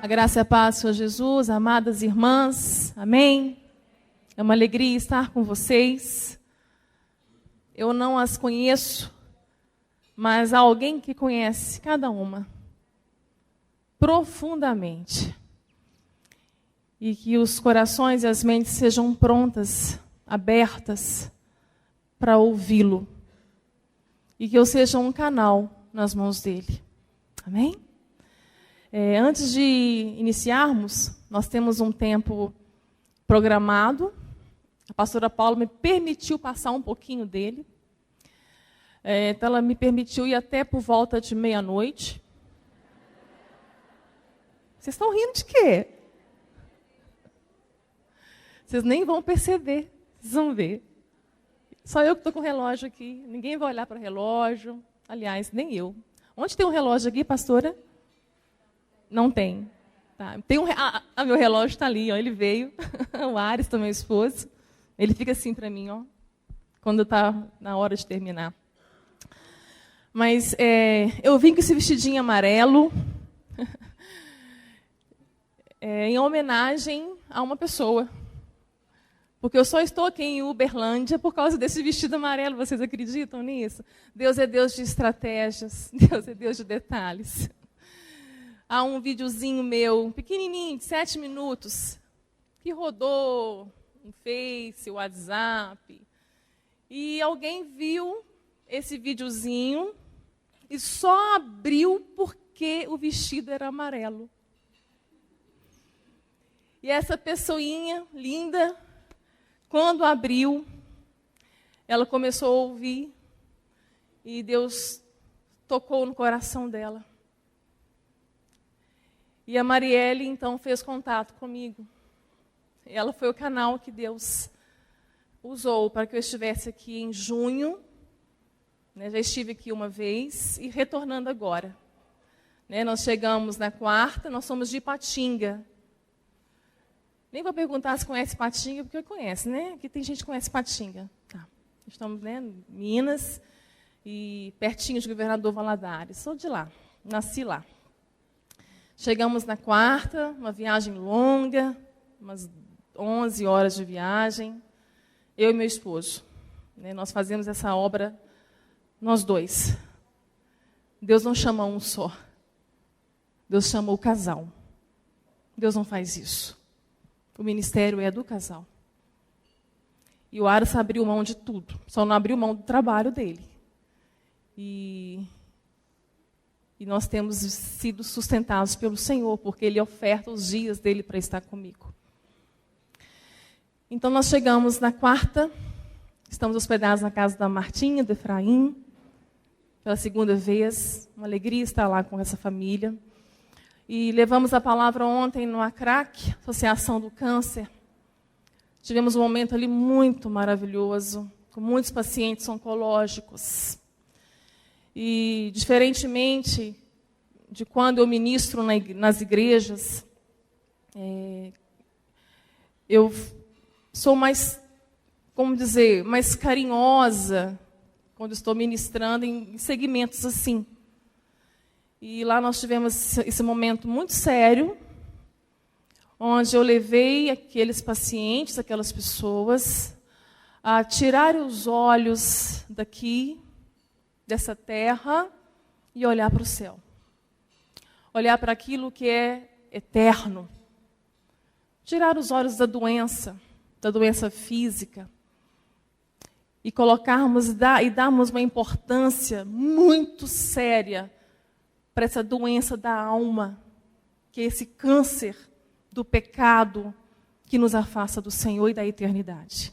A graça e a paz do Senhor Jesus, amadas irmãs, amém? É uma alegria estar com vocês. Eu não as conheço, mas há alguém que conhece cada uma profundamente. E que os corações e as mentes sejam prontas, abertas para ouvi-lo. E que eu seja um canal nas mãos dele. Amém? Antes de iniciarmos, nós temos um tempo programado. A pastora Paula me permitiu passar um pouquinho dele. Então, ela me permitiu ir até por volta de meia-noite. Vocês estão rindo de quê? Vocês nem vão perceber, vocês vão ver. Só eu que estou com o relógio aqui, ninguém vai olhar para o relógio. Aliás, nem eu. Onde tem um relógio aqui, pastora? Não tem. Tá. Tem meu relógio está ali, ó, ele veio. O Ares, meu esposo. Ele fica assim para mim, ó, quando está na hora de terminar. Mas eu vim com esse vestidinho amarelo, em homenagem a uma pessoa. Porque eu só estou aqui em Uberlândia por causa desse vestido amarelo. Vocês acreditam nisso? Deus é Deus de estratégias. Deus é Deus de detalhes. Há um videozinho meu, pequenininho, de 7 minutos, que rodou no Face, o WhatsApp. E alguém viu esse videozinho e só abriu porque o vestido era amarelo. E essa pessoinha linda, quando abriu, ela começou a ouvir e Deus tocou no coração dela. E a Marielle, então, fez contato comigo. Ela foi o canal que Deus usou para que eu estivesse aqui em junho. Né, já estive aqui uma vez e retornando agora. Né, nós chegamos na quarta, nós somos de Ipatinga. Nem vou perguntar se conhece Ipatinga, porque eu conheço, né? Aqui tem gente que conhece Ipatinga. Tá. Estamos, né, em Minas e pertinho de Governador Valadares. Sou de lá, nasci lá. Chegamos na quarta, uma viagem longa, umas 11 horas de viagem. Eu e meu esposo. Né, nós fazemos essa obra, nós dois. Deus não chama um só. Deus chama o casal. Deus não faz isso. O ministério é do casal. E o Aras abriu mão de tudo. Só não abriu mão do trabalho dele. E nós temos sido sustentados pelo Senhor, porque Ele oferta os dias dele para estar comigo. Então, nós chegamos na quarta, estamos hospedados na casa da Martinha, do Efraim, pela segunda vez. Uma alegria estar lá com essa família. E levamos a palavra ontem no ACRAC, Associação do Câncer. Tivemos um momento ali muito maravilhoso, com muitos pacientes oncológicos. E, diferentemente de quando eu ministro nas igrejas, eu sou mais, mais carinhosa quando estou ministrando em segmentos assim. E lá nós tivemos esse momento muito sério, onde eu levei aqueles pacientes, aquelas pessoas, a tirarem os olhos daqui, dessa terra, e olhar para o céu. Olhar para aquilo que é eterno. Tirar os olhos da doença física, e colocarmos e darmos uma importância muito séria para essa doença da alma, que é esse câncer do pecado que nos afasta do Senhor e da eternidade.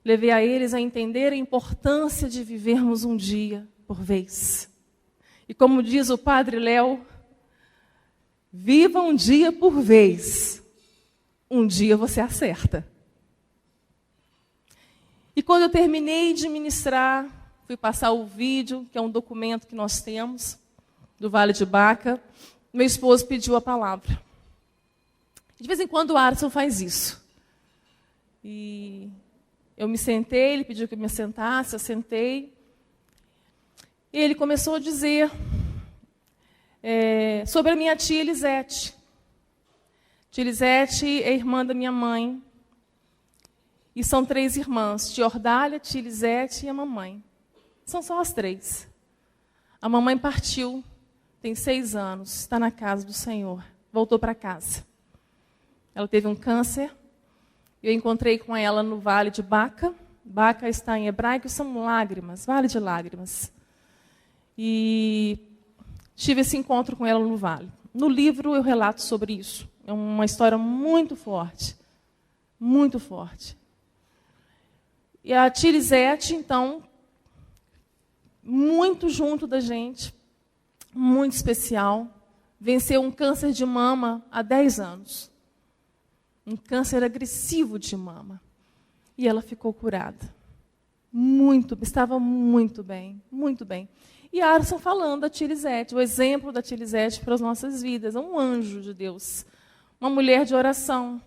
Levei a eles a entender a importância de vivermos um dia por vez. E como diz o Padre Léo, viva um dia por vez. Um dia você acerta. E quando eu terminei de ministrar, fui passar o vídeo, que é um documento que nós temos, do Vale de Baca, meu esposo pediu a palavra. De vez em quando o Arson faz isso. E eu me sentei, ele pediu que eu me sentasse, eu sentei. E ele começou a dizer sobre a minha tia Elisete. Tia Elisete é irmã da minha mãe. E são 3 irmãs, tia Ordália, tia Elisete e a mamãe. São só as 3. A mamãe partiu, tem 6 anos, está na casa do Senhor. Voltou para casa. Ela teve um câncer. Eu encontrei com ela no Vale de Baca. Baca está em hebraico, são lágrimas, Vale de Lágrimas. E tive esse encontro com ela no Vale. No livro eu relato sobre isso. É uma história muito forte. Muito forte. E a tia Elisete, então, muito junto da gente, muito especial, venceu um câncer de mama há 10 anos. Um câncer agressivo de mama. E ela ficou curada. Estava muito bem, muito bem. E Arson falando da tia Elisete, o exemplo da tia Elisete para as nossas vidas, um anjo de Deus, uma mulher de oração.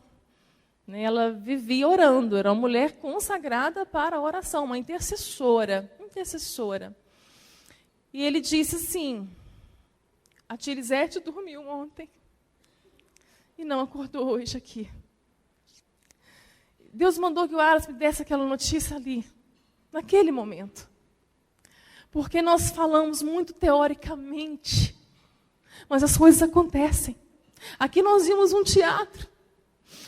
Ela vivia orando, era uma mulher consagrada para a oração, uma intercessora. E ele disse assim, a tia Elisete dormiu ontem e não acordou hoje aqui. Deus mandou que o Aras me desse aquela notícia ali, naquele momento. Porque nós falamos muito teoricamente, mas as coisas acontecem. Aqui nós vimos um teatro,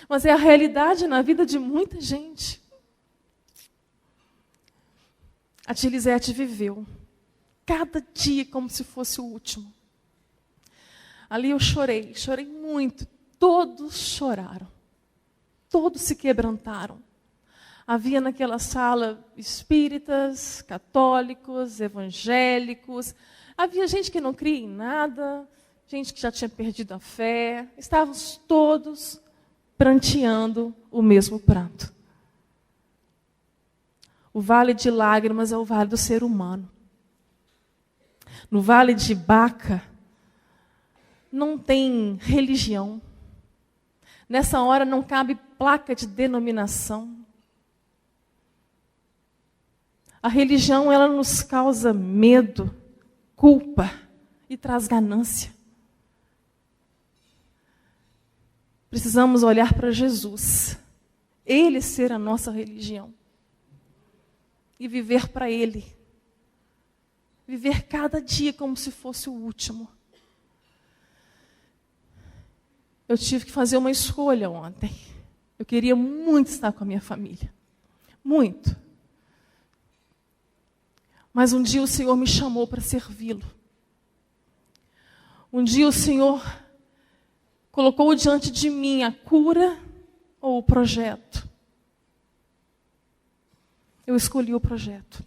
mas é a realidade na vida de muita gente. A tia Elisete viveu cada dia como se fosse o último. Ali eu chorei muito. Todos choraram. Todos se quebrantaram. Havia naquela sala espíritas, católicos, evangélicos. Havia gente que não cria em nada, gente que já tinha perdido a fé. Estávamos todos pranteando o mesmo pranto. O vale de lágrimas é o vale do ser humano. No vale de Baca, não tem religião. Nessa hora não cabe placa de denominação. A religião, ela nos causa medo, culpa e traz ganância. Precisamos olhar para Jesus. Ele ser a nossa religião. E viver para Ele. Viver cada dia como se fosse o último. Eu tive que fazer uma escolha ontem. Eu queria muito estar com a minha família. Muito. Mas um dia o Senhor me chamou para servi-lo. Um dia o Senhor colocou diante de mim a cura ou o projeto. Eu escolhi o projeto.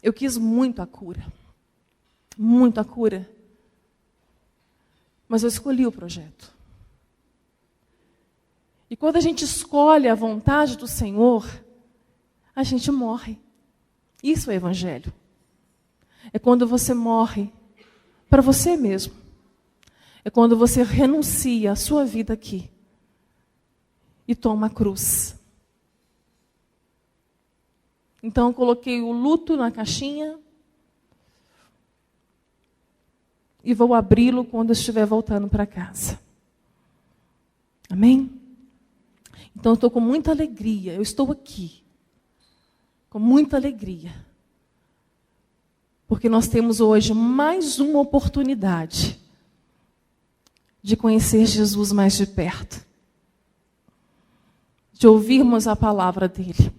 Eu quis muito a cura. Muito a cura. Mas eu escolhi o projeto. E quando a gente escolhe a vontade do Senhor, a gente morre. Isso é evangelho. É quando você morre para você mesmo. É quando você renuncia à sua vida aqui e toma a cruz. Então eu coloquei o luto na caixinha e vou abri-lo quando eu estiver voltando para casa. Amém? Então eu estou com muita alegria, eu estou aqui. Com muita alegria. Porque nós temos hoje mais uma oportunidade de conhecer Jesus mais de perto. De ouvirmos a palavra dele.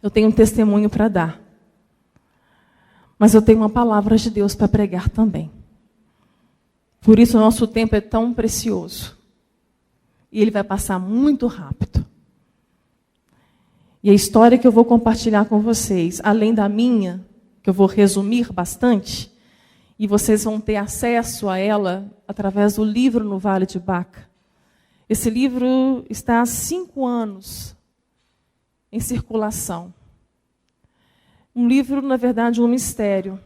Eu tenho um testemunho para dar. Mas eu tenho uma palavra de Deus para pregar também. Por isso o nosso tempo é tão precioso. E ele vai passar muito rápido. E a história que eu vou compartilhar com vocês, além da minha, que eu vou resumir bastante, e vocês vão ter acesso a ela através do livro No Vale de Baca. Esse livro está há 5 anos em circulação. Um livro, na verdade, um mistério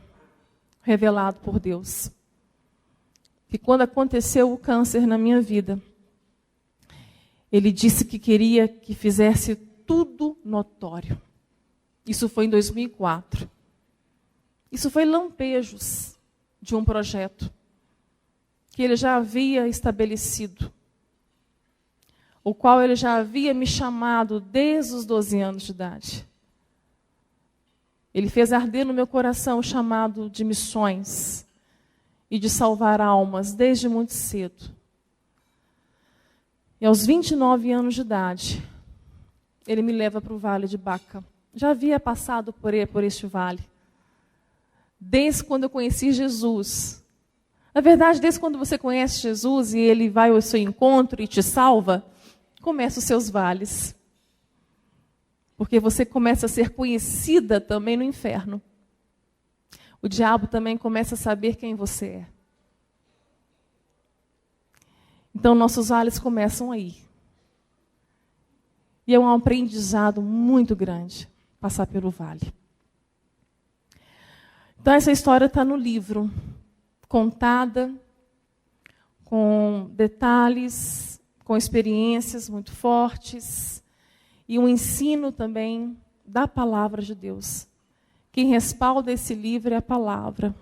revelado por Deus. Que quando aconteceu o câncer na minha vida, ele disse que queria que fizesse tudo notório. Isso foi em 2004. Isso foi lampejos de um projeto que Ele já havia estabelecido, o qual Ele já havia me chamado desde os 12 anos de idade. Ele fez arder no meu coração o chamado de missões e de salvar almas desde muito cedo. E aos 29 anos de idade, Ele me leva para o Vale de Baca. Já havia passado por este vale. Desde quando eu conheci Jesus. Na verdade, desde quando você conhece Jesus e Ele vai ao seu encontro e te salva, começa os seus vales. Porque você começa a ser conhecida também no inferno. O diabo também começa a saber quem você é. Então, nossos vales começam aí. E é um aprendizado muito grande passar pelo vale. Então, essa história está no livro, contada, com detalhes, com experiências muito fortes, e um ensino também da palavra de Deus. Quem respalda esse livro é a palavra.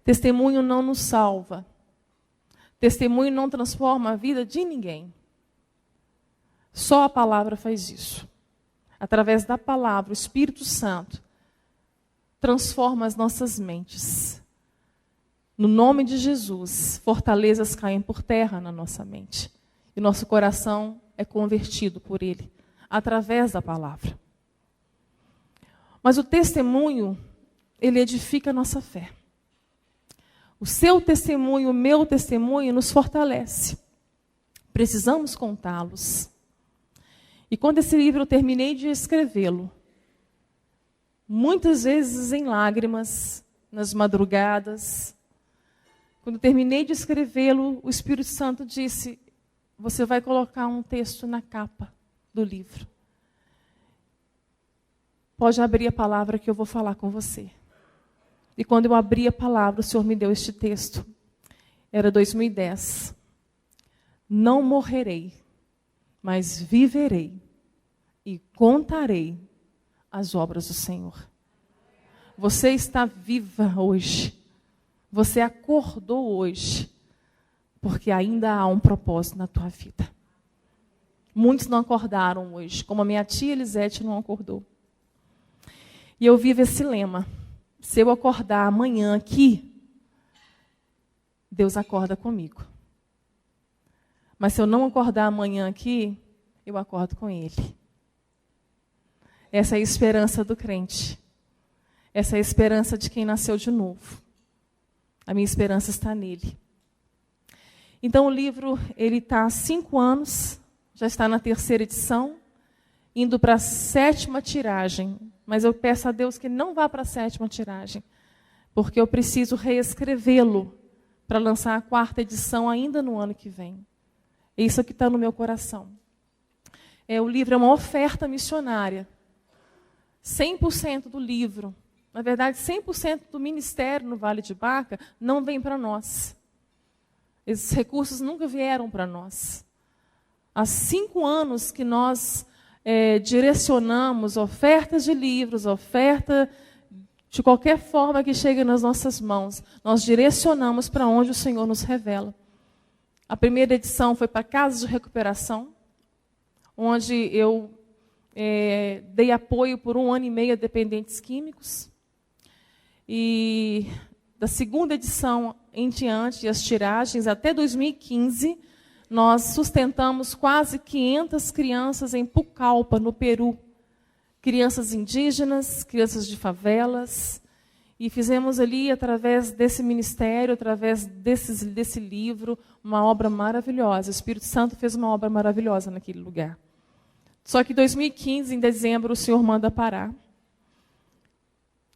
Testemunho não nos salva. Testemunho não transforma a vida de ninguém. Só a palavra faz isso. Através da palavra, o Espírito Santo transforma as nossas mentes. No nome de Jesus, fortalezas caem por terra na nossa mente. E nosso coração é convertido por Ele, através da palavra. Mas o testemunho, ele edifica a nossa fé. O seu testemunho, o meu testemunho, nos fortalece. Precisamos contá-los. E quando esse livro eu terminei de escrevê-lo, muitas vezes em lágrimas, nas madrugadas, quando terminei de escrevê-lo, o Espírito Santo disse: você vai colocar um texto na capa do livro. Pode abrir a palavra que eu vou falar com você. E quando eu abri a palavra, o Senhor me deu este texto. Era 2010. Não morrerei, mas viverei e contarei as obras do Senhor. Você está viva hoje. Você acordou hoje, porque ainda há um propósito na tua vida. Muitos não acordaram hoje, como a minha tia Elisete não acordou. E eu vivo esse lema: se eu acordar amanhã aqui, Deus acorda comigo. Mas se eu não acordar amanhã aqui, eu acordo com Ele. Essa é a esperança do crente. Essa é a esperança de quem nasceu de novo. A minha esperança está nele. Então o livro, ele está há 5 anos, já está na 3ª edição, indo para a 7ª tiragem. Mas eu peço a Deus que não vá para a 7ª tiragem, porque eu preciso reescrevê-lo para lançar a 4ª edição ainda no ano que vem. É isso que está no meu coração. O livro é uma oferta missionária. 100% do livro, na verdade 100% do ministério no Vale de Baca não vem para nós. Esses recursos nunca vieram para nós. Há 5 anos que nós direcionamos ofertas de livros, oferta de qualquer forma que chegue nas nossas mãos. Nós direcionamos para onde o Senhor nos revela. A 1ª edição foi para Casas de Recuperação, onde eu dei apoio por 1 ano e meio a dependentes químicos. E da 2ª edição em diante, as tiragens, até 2015, nós sustentamos quase 500 crianças em Pucallpa, no Peru. Crianças indígenas, crianças de favelas. E fizemos ali, através desse ministério, através desse livro, uma obra maravilhosa. O Espírito Santo fez uma obra maravilhosa naquele lugar. Só que em 2015, em dezembro, o Senhor manda parar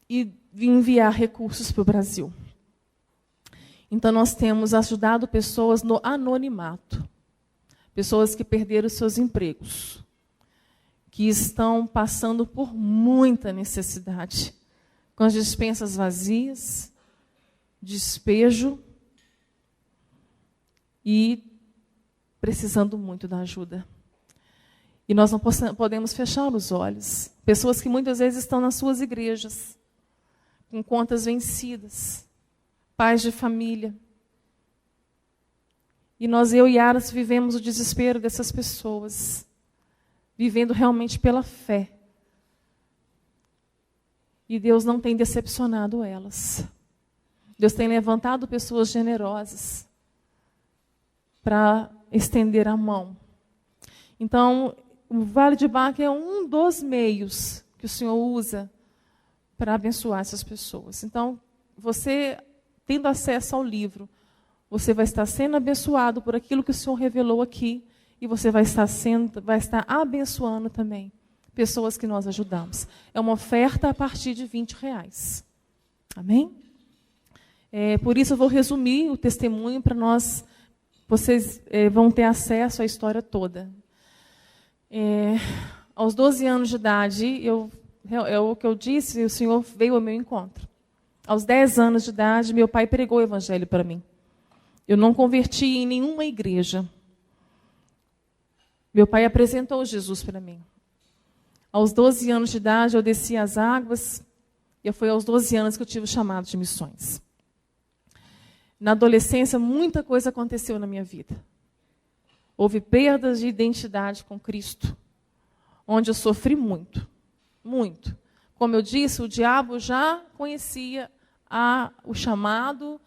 e enviar recursos para o Brasil. Então, nós temos ajudado pessoas no anonimato. Pessoas que perderam seus empregos. Que estão passando por muita necessidade. Com as despensas vazias, despejo e precisando muito da ajuda. E nós não podemos fechar os olhos. Pessoas que muitas vezes estão nas suas igrejas, com contas vencidas, pais de família, E eu e Aras vivemos o desespero dessas pessoas, vivendo realmente pela fé. E Deus não tem decepcionado elas. Deus tem levantado pessoas generosas para estender a mão. Então, o Vale de Baca é um dos meios que o Senhor usa para abençoar essas pessoas. Então, você, tendo acesso ao livro, você vai estar sendo abençoado por aquilo que o Senhor revelou aqui, e você vai estar abençoando também pessoas que nós ajudamos. É uma oferta a partir de R$20. Amém? Por isso eu vou resumir o testemunho para vocês vão ter acesso à história toda. Aos 12 anos de idade, o que eu disse, o Senhor veio ao meu encontro. Aos 10 anos de idade, meu pai pregou o evangelho para mim. Eu não converti em nenhuma igreja. Meu pai apresentou Jesus para mim. Aos 12 anos de idade, eu desci as águas, e foi aos 12 anos que eu tive o chamado de missões. Na adolescência, muita coisa aconteceu na minha vida. Houve perdas de identidade com Cristo, onde eu sofri muito, muito. Como eu disse, o diabo já conhecia o chamado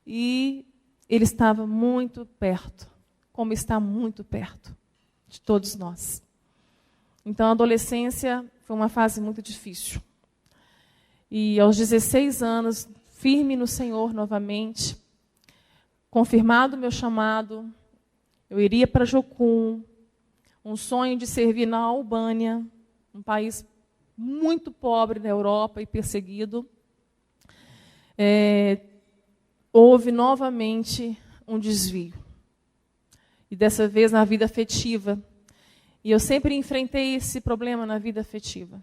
e ele estava muito perto, como está muito perto de todos nós. Então, a adolescência foi uma fase muito difícil. E aos 16 anos, firme no Senhor novamente, confirmado o meu chamado, eu iria para Jocum, um sonho de servir na Albânia, um país muito pobre da Europa e perseguido. Houve novamente um desvio. E dessa vez na vida afetiva. E eu sempre enfrentei esse problema na vida afetiva.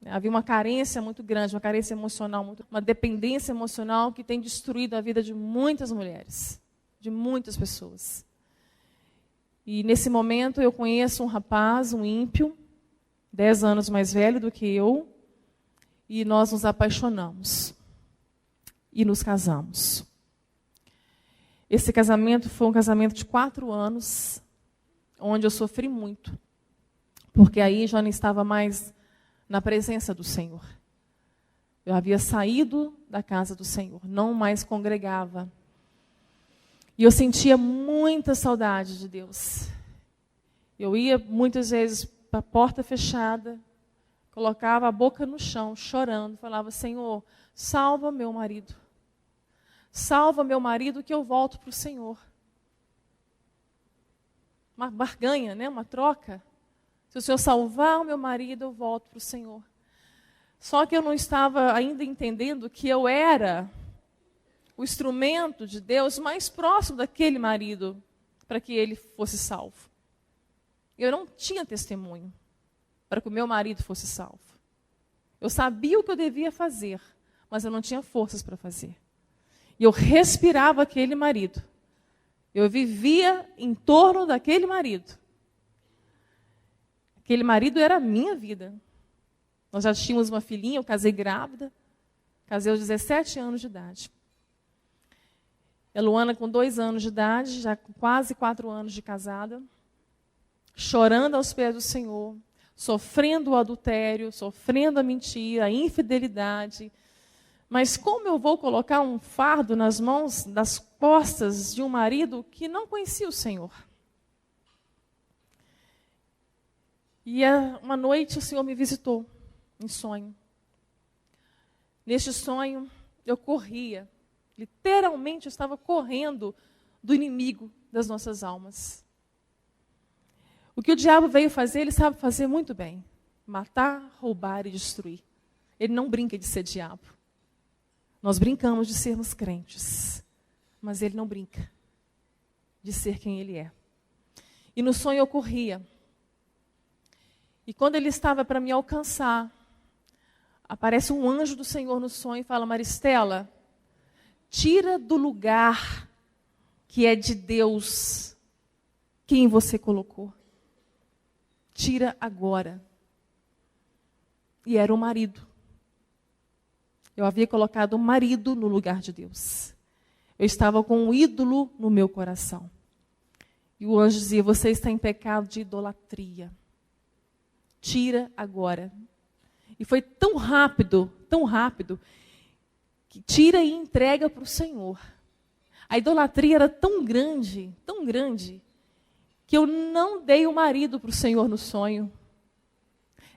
Havia uma carência muito grande, uma carência emocional, uma dependência emocional que tem destruído a vida de muitas mulheres, de muitas pessoas. E nesse momento eu conheço um rapaz, um ímpio, 10 anos mais velho do que eu, e nós nos apaixonamos. E nos casamos. Esse casamento foi um casamento de 4 anos, onde eu sofri muito, porque aí já não estava mais na presença do Senhor. Eu havia saído da casa do Senhor, não mais congregava. E eu sentia muita saudade de Deus. Eu ia muitas vezes para a porta fechada, colocava a boca no chão, chorando, falava: Senhor, salva meu marido. Salva meu marido que eu volto para o Senhor. Uma barganha, né? Uma troca. Se o Senhor salvar o meu marido, eu volto para o Senhor. Só que eu não estava ainda entendendo que eu era o instrumento de Deus mais próximo daquele marido para que ele fosse salvo. Eu não tinha testemunho para que o meu marido fosse salvo. Eu sabia o que eu devia fazer, mas eu não tinha forças para fazer. E eu respirava aquele marido. Eu vivia em torno daquele marido. Aquele marido era a minha vida. Nós já tínhamos uma filhinha, eu casei grávida. Casei aos 17 anos de idade. A Luana com 2 anos de idade, já com quase 4 anos de casada. Chorando aos pés do Senhor. Sofrendo o adultério, sofrendo a mentira, a infidelidade. Mas como eu vou colocar um fardo nas mãos, das costas de um marido que não conhecia o Senhor? E uma noite o Senhor me visitou em sonho. Neste sonho eu corria, literalmente eu estava correndo do inimigo das nossas almas. O que o diabo veio fazer, ele sabe fazer muito bem. Matar, roubar e destruir. Ele não brinca de ser diabo. Nós brincamos de sermos crentes, mas ele não brinca de ser quem ele é. E no sonho eu corria. E quando ele estava para me alcançar, aparece um anjo do Senhor no sonho e fala: Maristela, tira do lugar que é de Deus quem você colocou. Tira agora. E era o marido. Eu havia colocado o marido no lugar de Deus. Eu estava com um ídolo no meu coração. E o anjo dizia: você está em pecado de idolatria. Tira agora. E foi tão rápido, que tira e entrega para o Senhor. A idolatria era tão grande, que eu não dei o marido para o Senhor no sonho.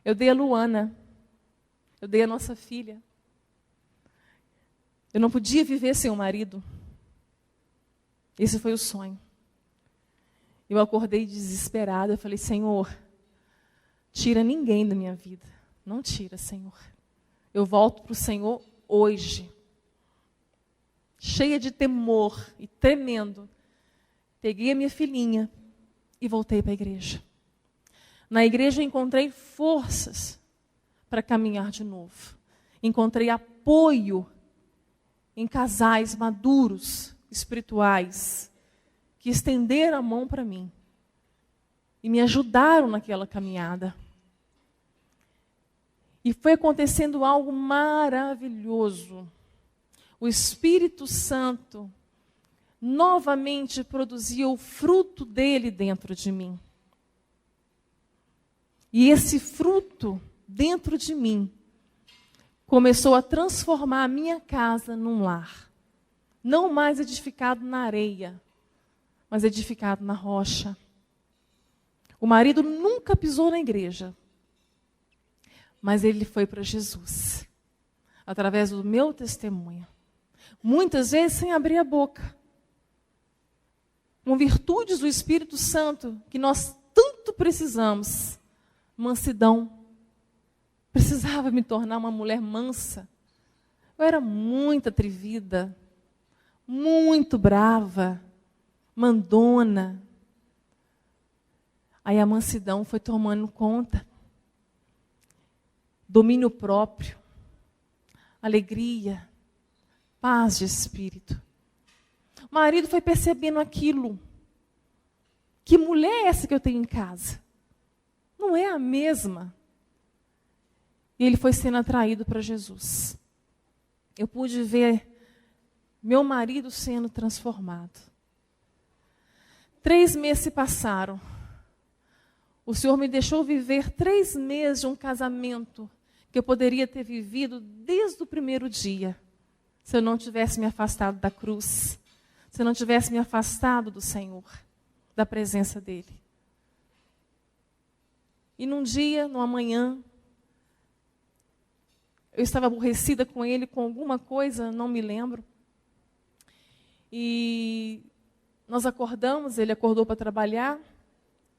Eu dei a Luana. Eu dei a nossa filha. Eu não podia viver sem o marido. Esse foi o sonho. Eu acordei desesperada. Eu falei: Senhor, tira ninguém da minha vida. Não tira, Senhor. Eu volto para o Senhor hoje. Cheia de temor e tremendo. Peguei a minha filhinha e voltei para a igreja. Na igreja eu encontrei forças para caminhar de novo. Encontrei apoio em casais maduros, espirituais, que estenderam a mão para mim e me ajudaram naquela caminhada. E foi acontecendo algo maravilhoso. O Espírito Santo novamente produzia o fruto dele dentro de mim. E esse fruto dentro de mim começou a transformar a minha casa num lar. Não mais edificado na areia, mas edificado na rocha. O marido nunca pisou na igreja, mas ele foi para Jesus, através do meu testemunho. Muitas vezes sem abrir a boca. Com virtudes do Espírito Santo, que nós tanto precisamos. Mansidão. Precisava me tornar uma mulher mansa. Eu era muito atrevida, muito brava, mandona. Aí a mansidão foi tomando conta. Domínio próprio, alegria, paz de espírito. O marido foi percebendo aquilo. Que mulher é essa que eu tenho em casa? Não é a mesma. E ele foi sendo atraído para Jesus. Eu pude ver meu marido sendo transformado. 3 meses se passaram. O Senhor me deixou viver 3 meses de um casamento que eu poderia ter vivido desde o primeiro dia, se eu não tivesse me afastado da cruz, se eu não tivesse me afastado do Senhor, da presença dEle. E num dia, numa manhã, eu estava aborrecida com ele, com alguma coisa, não me lembro. E nós acordamos, ele acordou para trabalhar.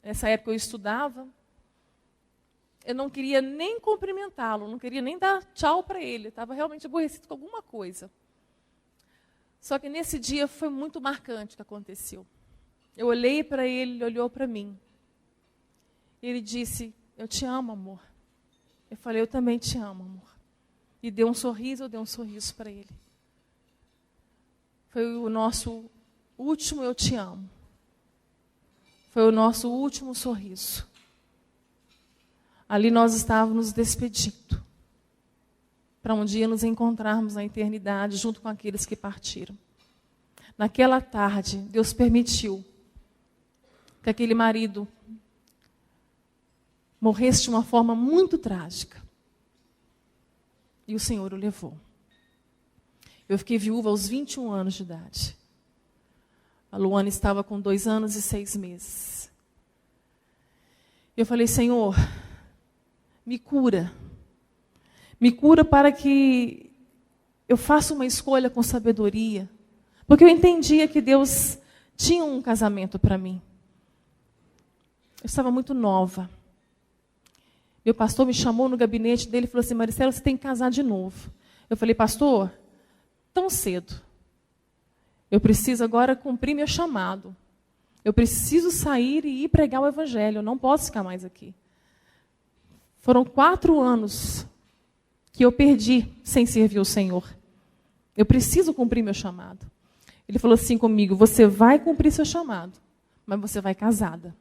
Nessa época eu estudava. Eu não queria nem cumprimentá-lo, não queria nem dar tchau para ele. Estava realmente aborrecido com alguma coisa. Só que nesse dia foi muito marcante o que aconteceu. Eu olhei para ele, ele olhou para mim. Ele disse: eu te amo, amor. Eu falei: eu também te amo, amor. E deu um sorriso, eu dei um sorriso para ele. Foi o nosso último eu te amo. Foi o nosso último sorriso. Ali nós estávamos nos despedindo, para um dia nos encontrarmos na eternidade, junto com aqueles que partiram. Naquela tarde, Deus permitiu que aquele marido morresse de uma forma muito trágica. E o Senhor o levou. Eu fiquei viúva aos 21 anos de idade. A Luana estava com 2 anos e 6 meses. Eu falei: Senhor, me cura. Me cura para que eu faça uma escolha com sabedoria. Porque eu entendia que Deus tinha um casamento para mim. Eu estava muito nova. Meu pastor me chamou no gabinete dele e falou assim: Maricela, você tem que casar de novo. Eu falei: pastor, tão cedo. Eu preciso agora cumprir meu chamado. Eu preciso sair e ir pregar o evangelho. Eu não posso ficar mais aqui. Foram 4 anos que eu perdi sem servir o Senhor. Eu preciso cumprir meu chamado. Ele falou assim comigo: você vai cumprir seu chamado, mas você vai casada.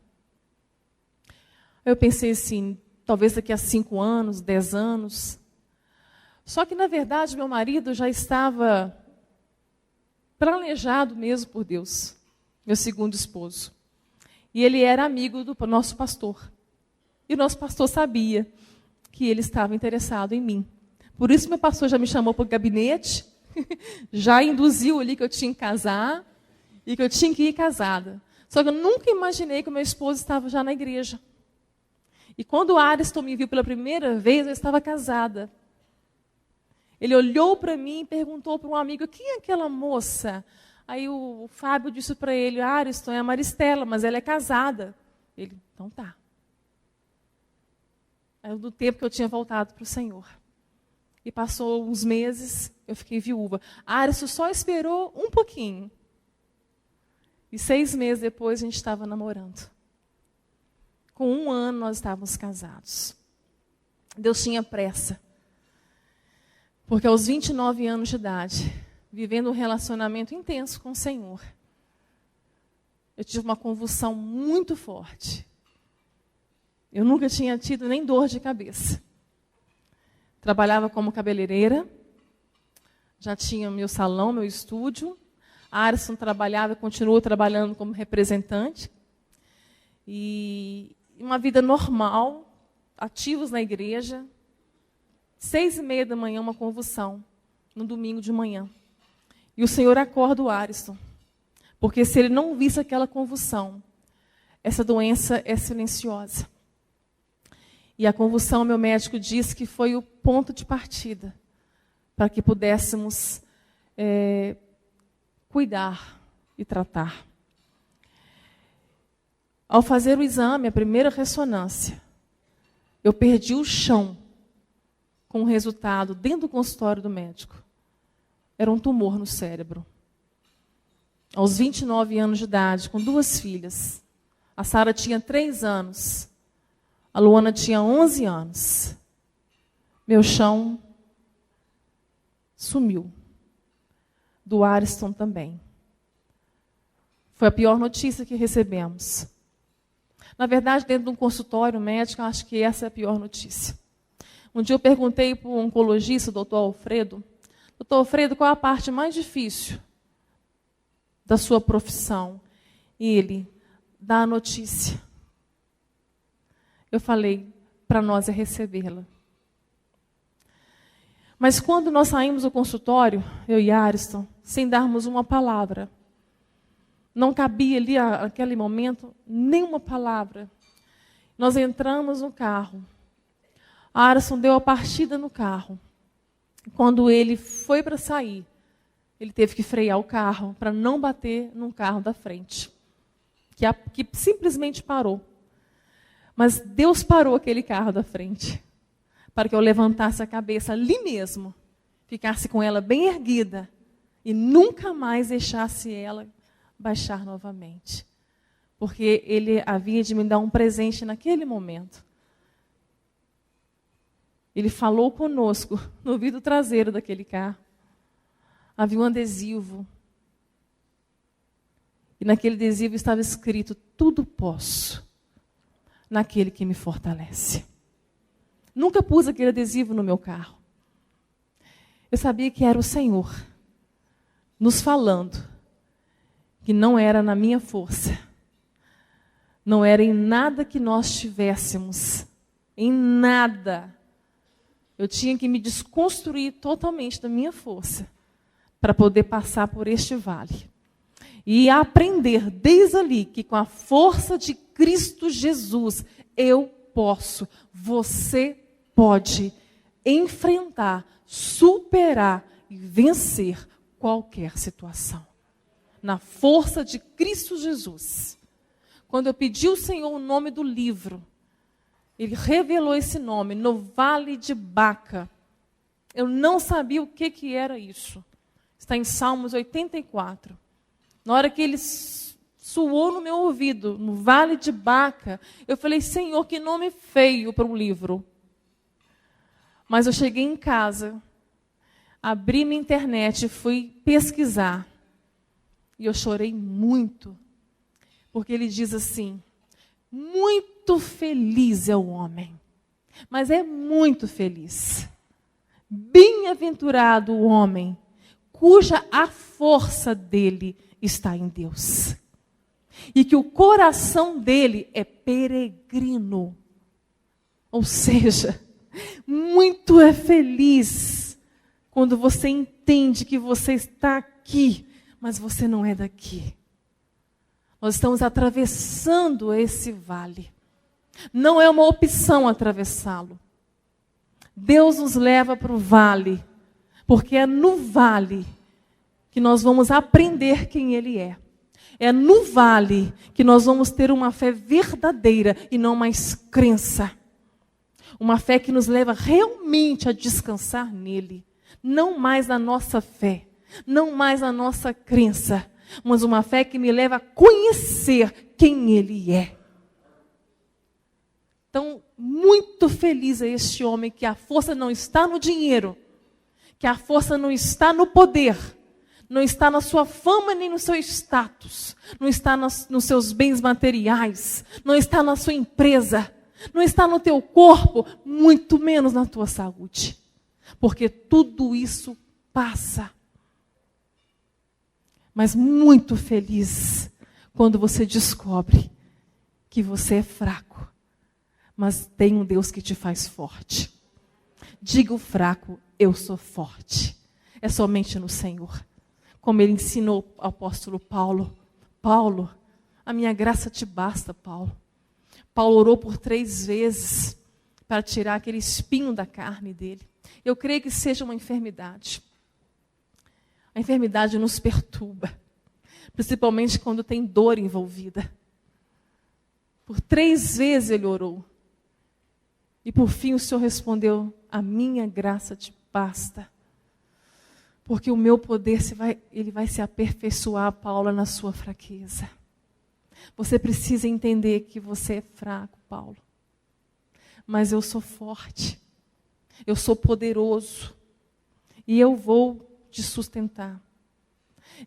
Eu pensei assim, talvez daqui a 5 anos, 10 anos. Só que, na verdade, meu marido já estava planejado mesmo por Deus, meu segundo esposo. E ele era amigo do nosso pastor. E o nosso pastor sabia que ele estava interessado em mim. Por isso meu pastor já me chamou para o gabinete, já induziu ali que eu tinha que casar e que eu tinha que ir casada. Só que eu nunca imaginei que o meu esposo estava já na igreja. E quando o Ariston me viu pela primeira vez, eu estava casada. Ele olhou para mim e perguntou para um amigo, quem é aquela moça? Aí o Fábio disse para ele, Ariston, é a Maristela, mas ela é casada. Ele, então tá. Aí do tempo que eu tinha voltado para o Senhor. E passou uns meses, eu fiquei viúva. Ariston só esperou um pouquinho. E 6 meses depois a gente estava namorando. Com 1 ano nós estávamos casados. Deus tinha pressa. Porque aos 29 anos de idade, vivendo um relacionamento intenso com o Senhor, eu tive uma convulsão muito forte. Eu nunca tinha tido nem dor de cabeça. Trabalhava como cabeleireira, já tinha meu salão, meu estúdio. Ariston trabalhava e continuou trabalhando como representante. E uma vida normal, ativos na igreja. 6h30 da manhã, uma convulsão, no domingo de manhã. E o Senhor acorda o Ariston. Porque se ele não visse aquela convulsão, essa doença é silenciosa. E a convulsão, meu médico disse que foi o ponto de partida para que pudéssemos cuidar e tratar. Ao fazer o exame, a primeira ressonância, eu perdi o chão com o resultado dentro do consultório do médico. Era um tumor no cérebro. Aos 29 anos de idade, com 2 filhas. A Sara tinha 3 anos. A Luana tinha 11 anos. Meu chão sumiu. Do Ariston também. Foi a pior notícia que recebemos. Na verdade, dentro de um consultório médico, eu acho que essa é a pior notícia. Um dia eu perguntei para o oncologista, o doutor Alfredo, doutor Alfredo, qual a parte mais difícil da sua profissão? E ele, dá a notícia. Eu falei, para nós é recebê-la. Mas quando nós saímos do consultório, eu e Ariston, sem darmos uma palavra, não cabia ali, naquele momento, nenhuma palavra. Nós entramos no carro. Ariston deu a partida no carro. Quando ele foi para sair, ele teve que frear o carro para não bater num carro da frente, que simplesmente parou. Mas Deus parou aquele carro da frente, para que eu levantasse a cabeça ali mesmo, ficasse com ela bem erguida e nunca mais deixasse ela baixar novamente. Porque ele havia de me dar um presente naquele momento. Ele falou conosco no vidro traseiro daquele carro. Havia um adesivo. E naquele adesivo estava escrito, tudo posso naquele que me fortalece. Nunca pus aquele adesivo no meu carro. Eu sabia que era o Senhor nos falando que não era na minha força, não era em nada que nós tivéssemos, em nada. Eu tinha que me desconstruir totalmente da minha força para poder passar por este vale. E aprender desde ali que com a força de Cristo Jesus eu posso, você pode enfrentar, superar e vencer qualquer situação. Na força de Cristo Jesus. Quando eu pedi ao Senhor o nome do livro, Ele revelou esse nome, no Vale de Baca. Eu não sabia o que era isso. Está em Salmos 84. Na hora que ele soou no meu ouvido, no Vale de Baca, eu falei, Senhor, que nome feio para um livro. Mas eu cheguei em casa, abri minha internet e fui pesquisar. E eu chorei muito. Porque ele diz assim, muito feliz é o homem, mas é muito feliz. Bem-aventurado o homem, cuja a força dele está em Deus. e que o coração dele é peregrino. Ou seja, muito é feliz quando você entende que você está aqui, mas você não é daqui. Nós estamos atravessando esse vale. Não é uma opção atravessá-lo. Deus nos leva para o vale, porque é no vale que nós vamos aprender quem Ele é. É no vale que nós vamos ter uma fé verdadeira e não mais crença. Uma fé que nos leva realmente a descansar nele. Não mais na nossa fé, não mais na nossa crença, mas uma fé que me leva a conhecer quem Ele é. Então, muito feliz é este homem que a força não está no dinheiro, que a força não está no poder, não está na sua fama nem no seu status, não está nos seus bens materiais, não está na sua empresa, não está no teu corpo, muito menos na tua saúde. Porque tudo isso passa. Mas muito feliz quando você descobre que você é fraco, mas tem um Deus que te faz forte. Diga o fraco, eu sou forte. É somente no Senhor. Como ele ensinou ao apóstolo Paulo. Paulo, a minha graça te basta, Paulo. Paulo orou por 3 vezes para tirar aquele espinho da carne dele. Eu creio que seja uma enfermidade. A enfermidade nos perturba, principalmente quando tem dor envolvida. Por 3 vezes ele orou. E por fim o Senhor respondeu, a minha graça te basta. Porque o meu poder ele vai se aperfeiçoar, Paulo, na sua fraqueza. Você precisa entender que você é fraco, Paulo. Mas eu sou forte. Eu sou poderoso. E eu vou te sustentar.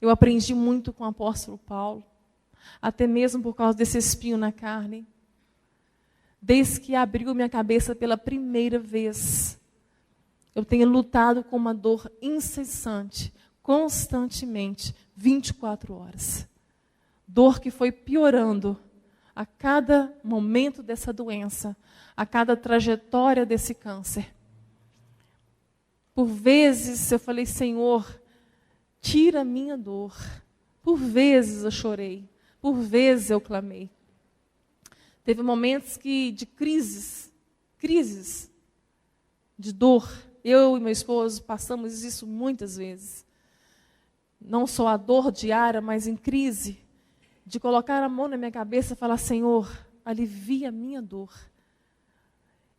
Eu aprendi muito com o apóstolo Paulo. Até mesmo por causa desse espinho na carne. Desde que abriu minha cabeça pela primeira vez, eu tenho lutado com uma dor incessante, constantemente, 24 horas. Dor que foi piorando a cada momento dessa doença, a cada trajetória desse câncer. Por vezes eu falei, Senhor, tira a minha dor. Por vezes eu chorei, por vezes eu clamei. Teve momentos de crises, de dor. Eu e meu esposo passamos isso muitas vezes. Não só a dor diária, mas em crise. De colocar a mão na minha cabeça e falar, Senhor, alivia a minha dor.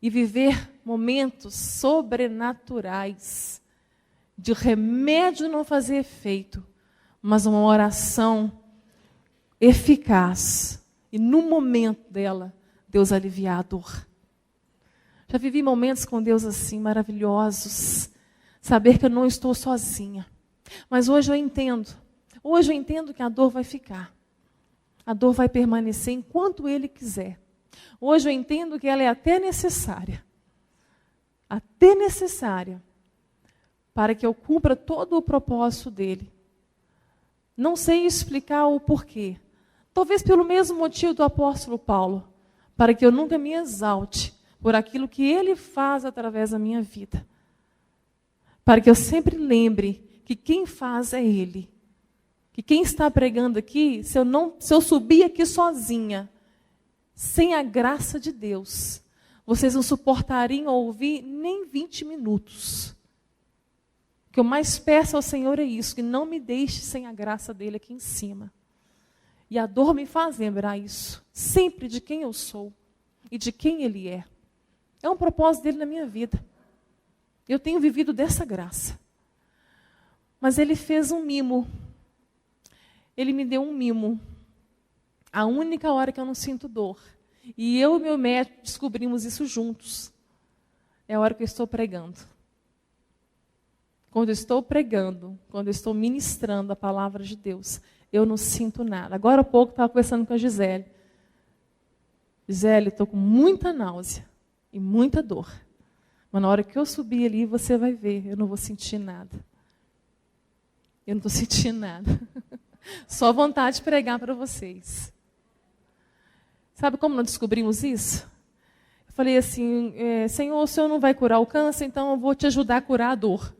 E viver momentos sobrenaturais. De remédio não fazer efeito, mas uma oração eficaz. E no momento dela, Deus aliviar a dor. Já vivi momentos com Deus assim, maravilhosos. Saber que eu não estou sozinha. Mas hoje eu entendo. Hoje eu entendo que a dor vai ficar. A dor vai permanecer enquanto Ele quiser. Hoje eu entendo que ela é até necessária. Até necessária. Para que eu cumpra todo o propósito dEle. Não sei explicar o porquê. Talvez pelo mesmo motivo do apóstolo Paulo, para que eu nunca me exalte por aquilo que ele faz através da minha vida. Para que eu sempre lembre que quem faz é Ele. Que quem está pregando aqui, se eu subir aqui sozinha, sem a graça de Deus, vocês não suportariam ouvir nem 20 minutos. O que eu mais peço ao Senhor é isso, que não me deixe sem a graça dEle aqui em cima. E a dor me faz lembrar isso, sempre de quem eu sou e de quem Ele é. É um propósito dEle na minha vida. Eu tenho vivido dessa graça. Mas Ele fez um mimo. Ele me deu um mimo. A única hora que eu não sinto dor. E eu e meu médico descobrimos isso juntos. É a hora que eu estou pregando. Quando eu estou pregando, quando eu estou ministrando a palavra de Deus, eu não sinto nada. Agora há pouco estava conversando com a Gisele. Gisele, estou com muita náusea e muita dor. Mas na hora que eu subir ali, você vai ver, eu não vou sentir nada. Eu não estou sentindo nada. Só vontade de pregar para vocês. Sabe como nós descobrimos isso? Eu falei assim, Senhor, o Senhor não vai curar o câncer, então eu vou te ajudar a curar a dor.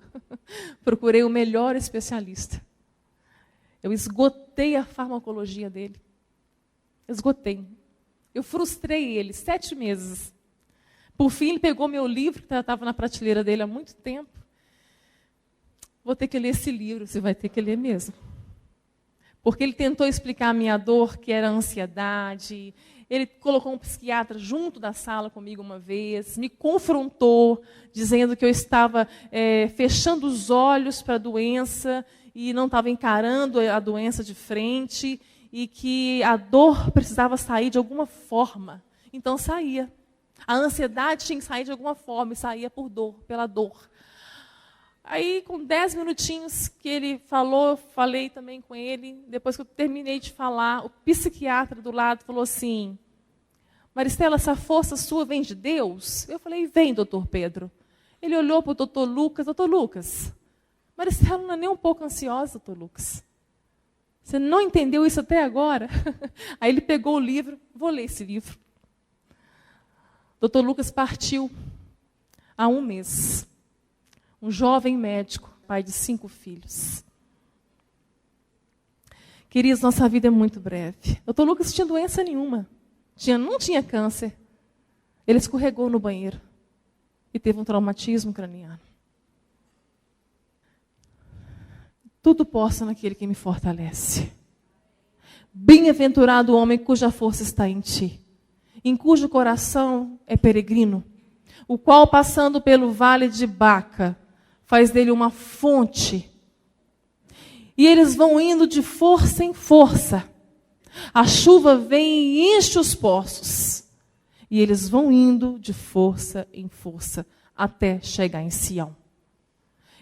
Procurei o melhor especialista. Eu esgotei a farmacologia dele. Esgotei. Eu frustrei ele 7 meses. Por fim, ele pegou meu livro, que estava na prateleira dele há muito tempo. Vou ter que ler esse livro, você vai ter que ler mesmo. Porque ele tentou explicar a minha dor, que era a ansiedade. Ele colocou um psiquiatra junto da sala comigo uma vez, me confrontou, dizendo que eu estava fechando os olhos para a doença e não estava encarando a doença de frente e que a dor precisava sair de alguma forma. Então saía. A ansiedade tinha que sair de alguma forma e saía por dor, pela dor. Aí, com 10 minutinhos que ele falou, falei também com ele. Depois que eu terminei de falar, o psiquiatra do lado falou assim, Maristela, essa força sua vem de Deus? Eu falei, vem, doutor Pedro. Ele olhou para o doutor Lucas, Maristela não é nem um pouco ansiosa, doutor Lucas. Você não entendeu isso até agora? Aí ele pegou o livro, vou ler esse livro. Doutor Lucas partiu há 1 mês. Um jovem médico, pai de 5 filhos. Queridos, nossa vida é muito breve. Doutor Lucas não tinha doença nenhuma. Não tinha câncer. Ele escorregou no banheiro e teve um traumatismo craniano. Tudo posso naquele que me fortalece. Bem-aventurado o homem cuja força está em ti, em cujo coração é peregrino, o qual, passando pelo vale de Baca, faz dele uma fonte. E eles vão indo de força em força. A chuva vem e enche os poços. E eles vão indo de força em força até chegar em Sião.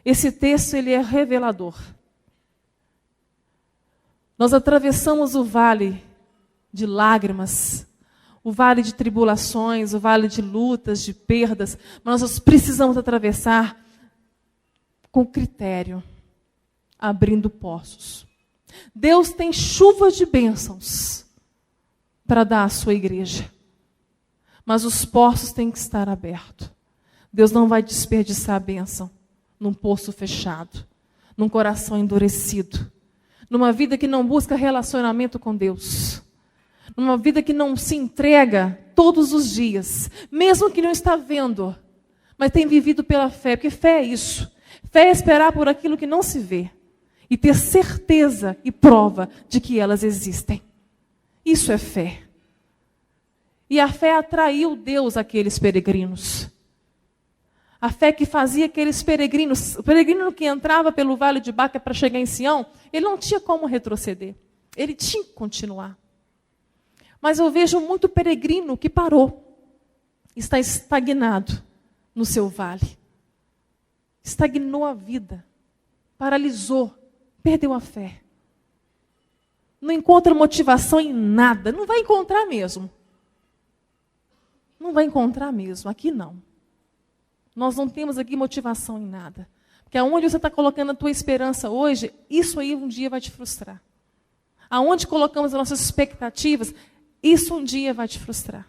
Esse texto ele é revelador. Nós atravessamos o vale de lágrimas, o vale de tribulações, o vale de lutas, de perdas, mas nós precisamos atravessar com critério, abrindo poços. Deus tem chuva de bênçãos para dar à sua igreja, mas os poços têm que estar abertos. Deus não vai desperdiçar a bênção num poço fechado, num coração endurecido, numa vida que não busca relacionamento com Deus, numa vida que não se entrega todos os dias, mesmo que não está vendo, mas tem vivido pela fé, porque fé é isso. Fé é esperar por aquilo que não se vê e ter certeza e prova de que elas existem. Isso é fé. E a fé atraiu Deus àqueles peregrinos. A fé que fazia aqueles peregrinos, o peregrino que entrava pelo vale de Baca para chegar em Sião, ele não tinha como retroceder. Ele tinha que continuar. Mas eu vejo muito peregrino que parou, está estagnado no seu vale. Estagnou a vida, paralisou, perdeu a fé. Não encontra motivação em nada, não vai encontrar mesmo. Não vai encontrar mesmo, aqui não. Nós não temos aqui motivação em nada. Porque aonde você está colocando a tua esperança hoje, isso aí um dia vai te frustrar. Aonde colocamos as nossas expectativas, isso um dia vai te frustrar.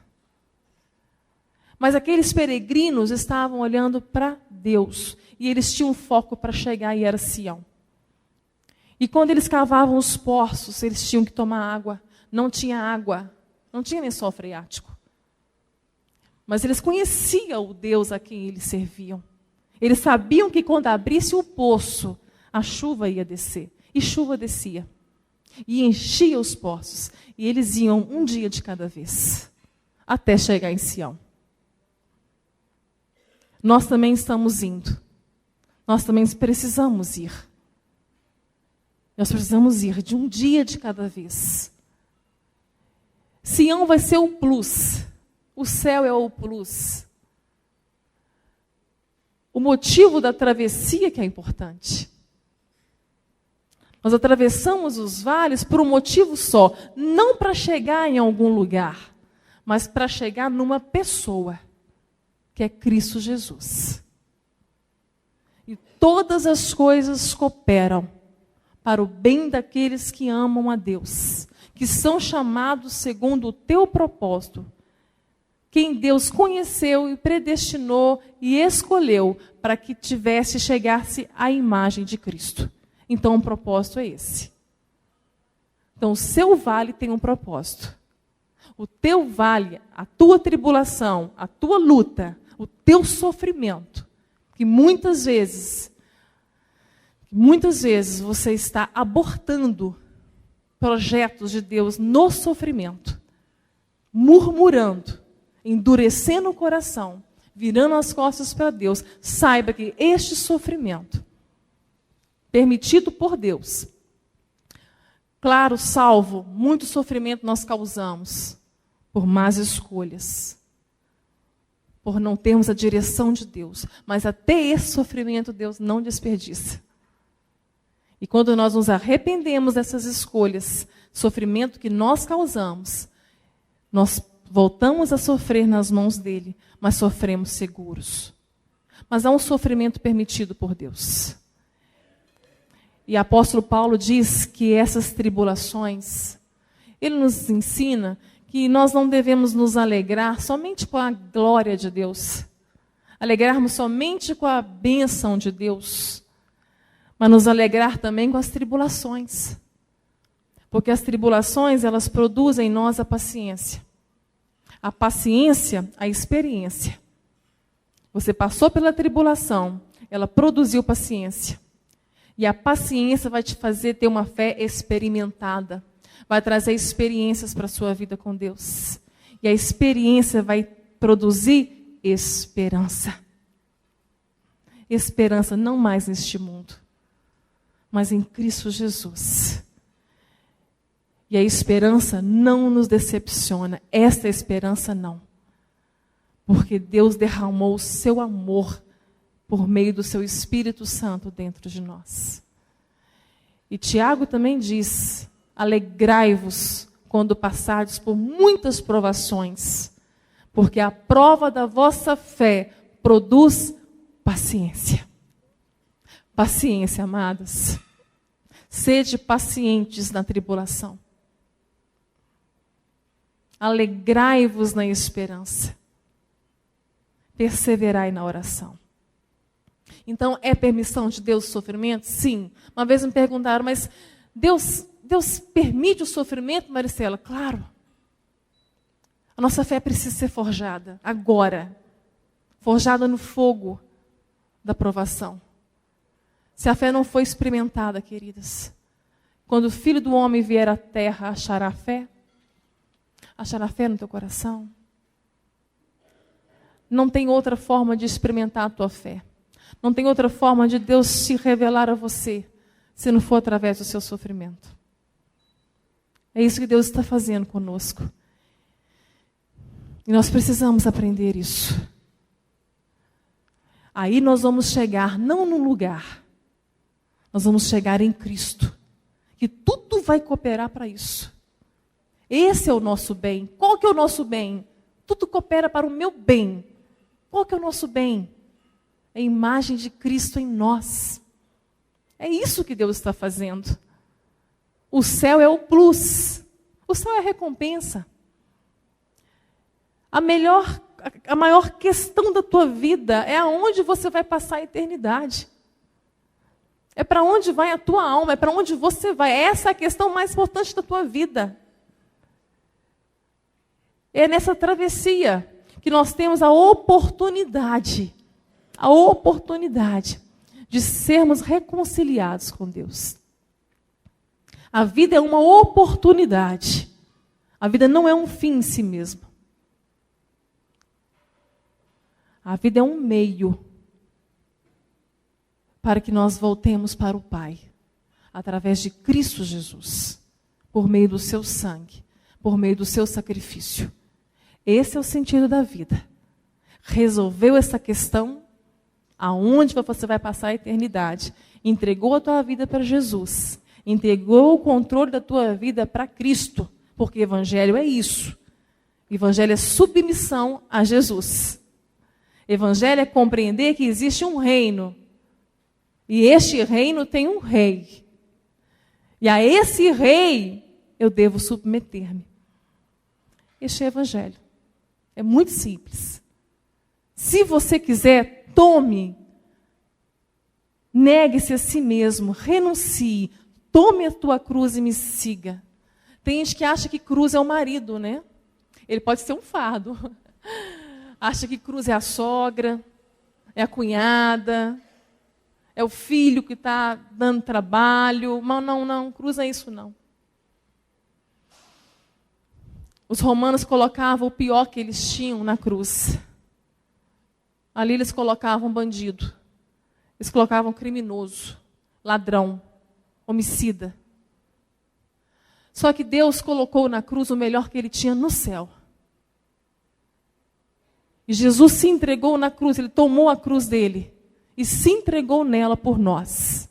Mas aqueles peregrinos estavam olhando para Deus. E eles tinham um foco para chegar e era Sião. E quando eles cavavam os poços, eles tinham que tomar água. Não tinha água, não tinha lençol freático. Mas eles conheciam o Deus a quem eles serviam. Eles sabiam que quando abrisse o poço, a chuva ia descer. E chuva descia. E enchia os poços. E eles iam um dia de cada vez, até chegar em Sião. Nós também estamos indo. Nós também precisamos ir. Nós precisamos ir de um dia de cada vez. Sião vai ser o plus. O céu é o plus. O motivo da travessia que é importante. Nós atravessamos os vales por um motivo só. Não para chegar em algum lugar, mas para chegar numa pessoa, que é Cristo Jesus. E todas as coisas cooperam para o bem daqueles que amam a Deus, que são chamados segundo o teu propósito, quem Deus conheceu e predestinou e escolheu para que chegasse à imagem de Cristo. Então o propósito é esse. Então o seu vale tem um propósito. O teu vale, a tua tribulação, a tua luta, o teu sofrimento, que muitas vezes você está abortando projetos de Deus no sofrimento, murmurando, endurecendo o coração, virando as costas para Deus. Saiba que este sofrimento, permitido por Deus, claro, salvo, muito sofrimento nós causamos por más escolhas, por não termos a direção de Deus, mas até esse sofrimento Deus não desperdiça. E quando nós nos arrependemos dessas escolhas, sofrimento que nós causamos, nós voltamos a sofrer nas mãos dele, mas sofremos seguros. Mas há um sofrimento permitido por Deus. E o apóstolo Paulo diz que essas tribulações, ele nos ensina que nós não devemos nos alegrar somente com a glória de Deus, alegrarmos somente com a bênção de Deus, mas nos alegrar também com as tribulações. Porque as tribulações, elas produzem em nós a paciência. A paciência, a experiência. Você passou pela tribulação, ela produziu paciência. E a paciência vai te fazer ter uma fé experimentada. Vai trazer experiências para a sua vida com Deus. E a experiência vai produzir esperança. Esperança não mais neste mundo, mas em Cristo Jesus. E a esperança não nos decepciona. Esta esperança não. Porque Deus derramou o seu amor por meio do seu Espírito Santo dentro de nós. E Tiago também diz: alegrai-vos quando passardes por muitas provações, porque a prova da vossa fé produz paciência. Paciência, amados. Sede pacientes na tribulação. Alegrai-vos na esperança. Perseverai na oração. Então, é permissão de Deus o sofrimento? Sim. Uma vez me perguntaram, mas Deus permite o sofrimento, Maricela? Claro. A nossa fé precisa ser forjada agora. Forjada no fogo da provação. Se a fé não foi experimentada, queridas, quando o Filho do Homem vier à terra, achará fé? Achará fé no teu coração? Não tem outra forma de experimentar a tua fé. Não tem outra forma de Deus se revelar a você, se não for através do seu sofrimento. É isso que Deus está fazendo conosco. E nós precisamos aprender isso. Aí nós vamos chegar, não num lugar, nós vamos chegar em Cristo, que tudo vai cooperar para isso. Esse é o nosso bem. Qual que é o nosso bem? Tudo coopera para o meu bem. Qual que é o nosso bem? É a imagem de Cristo em nós. É isso que Deus está fazendo. O céu é o plus. O céu é a recompensa. A maior questão da tua vida é aonde você vai passar a eternidade. É para onde vai a tua alma, é para onde você vai. Essa é a questão mais importante da tua vida. É nessa travessia que nós temos a oportunidade de sermos reconciliados com Deus. A vida é uma oportunidade. A vida não é um fim em si mesmo. A vida é um meio para que nós voltemos para o Pai, através de Cristo Jesus, por meio do seu sangue, por meio do seu sacrifício. Esse é o sentido da vida. Resolveu essa questão, aonde você vai passar a eternidade. Entregou a tua vida para Jesus. Entregou o controle da tua vida para Cristo. Porque Evangelho é isso. Evangelho é submissão a Jesus. Evangelho é compreender que existe um reino. E este reino tem um rei. E a esse rei eu devo submeter-me. Este é o Evangelho. É muito simples. Se você quiser, tome. Negue-se a si mesmo, renuncie, tome a tua cruz e me siga. Tem gente que acha que cruz é o marido, né? Ele pode ser um fardo. Acha que cruz é a sogra, é a cunhada, é o filho que está dando trabalho. Mas não, cruz não é isso não. Os romanos colocavam o pior que eles tinham na cruz. Ali eles colocavam bandido. Eles colocavam criminoso, ladrão, homicida. Só que Deus colocou na cruz o melhor que ele tinha no céu. E Jesus se entregou na cruz, ele tomou a cruz dele e se entregou nela por nós.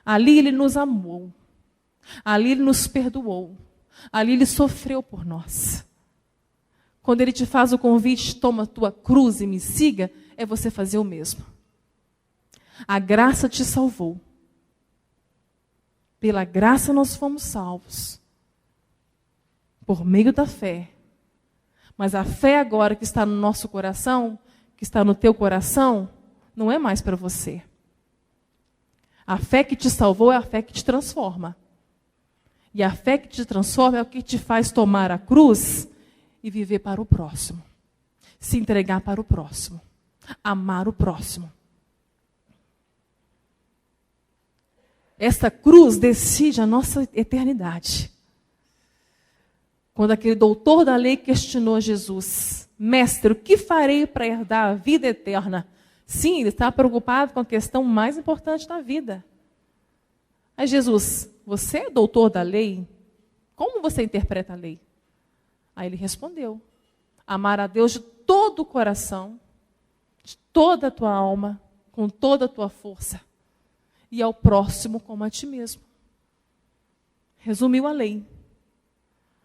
Ali ele nos amou. Ali ele nos perdoou. Ali ele sofreu por nós. Quando ele te faz o convite, toma a tua cruz e me siga, é você fazer o mesmo. A graça te salvou. Pela graça nós fomos salvos. Por meio da fé. Mas a fé agora que está no nosso coração, que está no teu coração, não é mais para você. A fé que te salvou é a fé que te transforma. E a fé que te transforma é o que te faz tomar a cruz e viver para o próximo. Se entregar para o próximo. Amar o próximo. Esta cruz decide a nossa eternidade. Quando aquele doutor da lei questionou Jesus, mestre, o que farei para herdar a vida eterna? Sim, ele está preocupado com a questão mais importante da vida. Aí Jesus, você é doutor da lei? Como você interpreta a lei? Aí ele respondeu, amar a Deus de todo o coração, de toda a tua alma, com toda a tua força, e ao próximo como a ti mesmo. Resumiu a lei.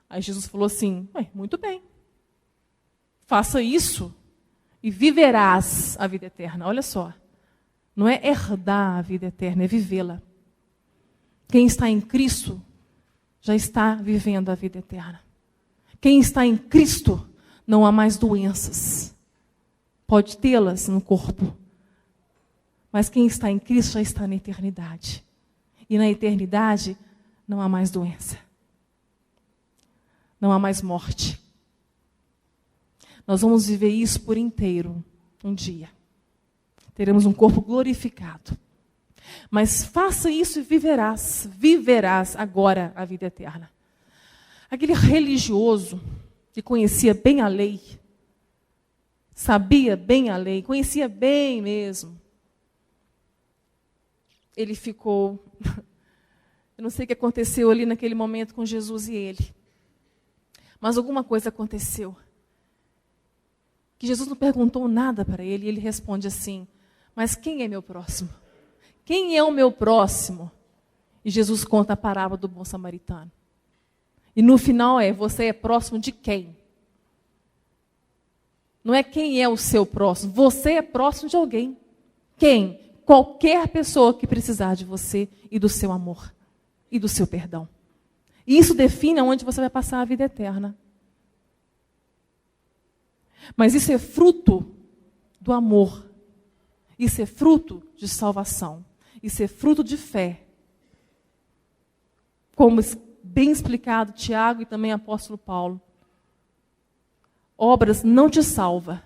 Aí Jesus falou assim, muito bem, faça isso e viverás a vida eterna. Olha só, não é herdar a vida eterna, é vivê-la. Quem está em Cristo já está vivendo a vida eterna. Quem está em Cristo não há mais doenças. Pode tê-las no corpo. Mas quem está em Cristo já está na eternidade. E na eternidade não há mais doença. Não há mais morte. Nós vamos viver isso por inteiro, um dia. Teremos um corpo glorificado. Mas faça isso e viverás agora a vida eterna. Aquele religioso que conhecia bem a lei, sabia bem a lei, conhecia bem mesmo, ele ficou... Eu não sei o que aconteceu ali naquele momento com Jesus e ele. Mas alguma coisa aconteceu. Que Jesus não perguntou nada para ele, e ele responde assim, mas quem é meu próximo? Quem é o meu próximo? E Jesus conta a parábola do bom samaritano. E no final você é próximo de quem? Não é quem é o seu próximo, você é próximo de alguém. Quem? Qualquer pessoa que precisar de você e do seu amor e do seu perdão. E isso define onde você vai passar a vida eterna. Mas isso é fruto do amor. Isso é fruto de salvação. Isso é fruto de fé. Como bem explicado Tiago e também apóstolo Paulo. Obras não te salva.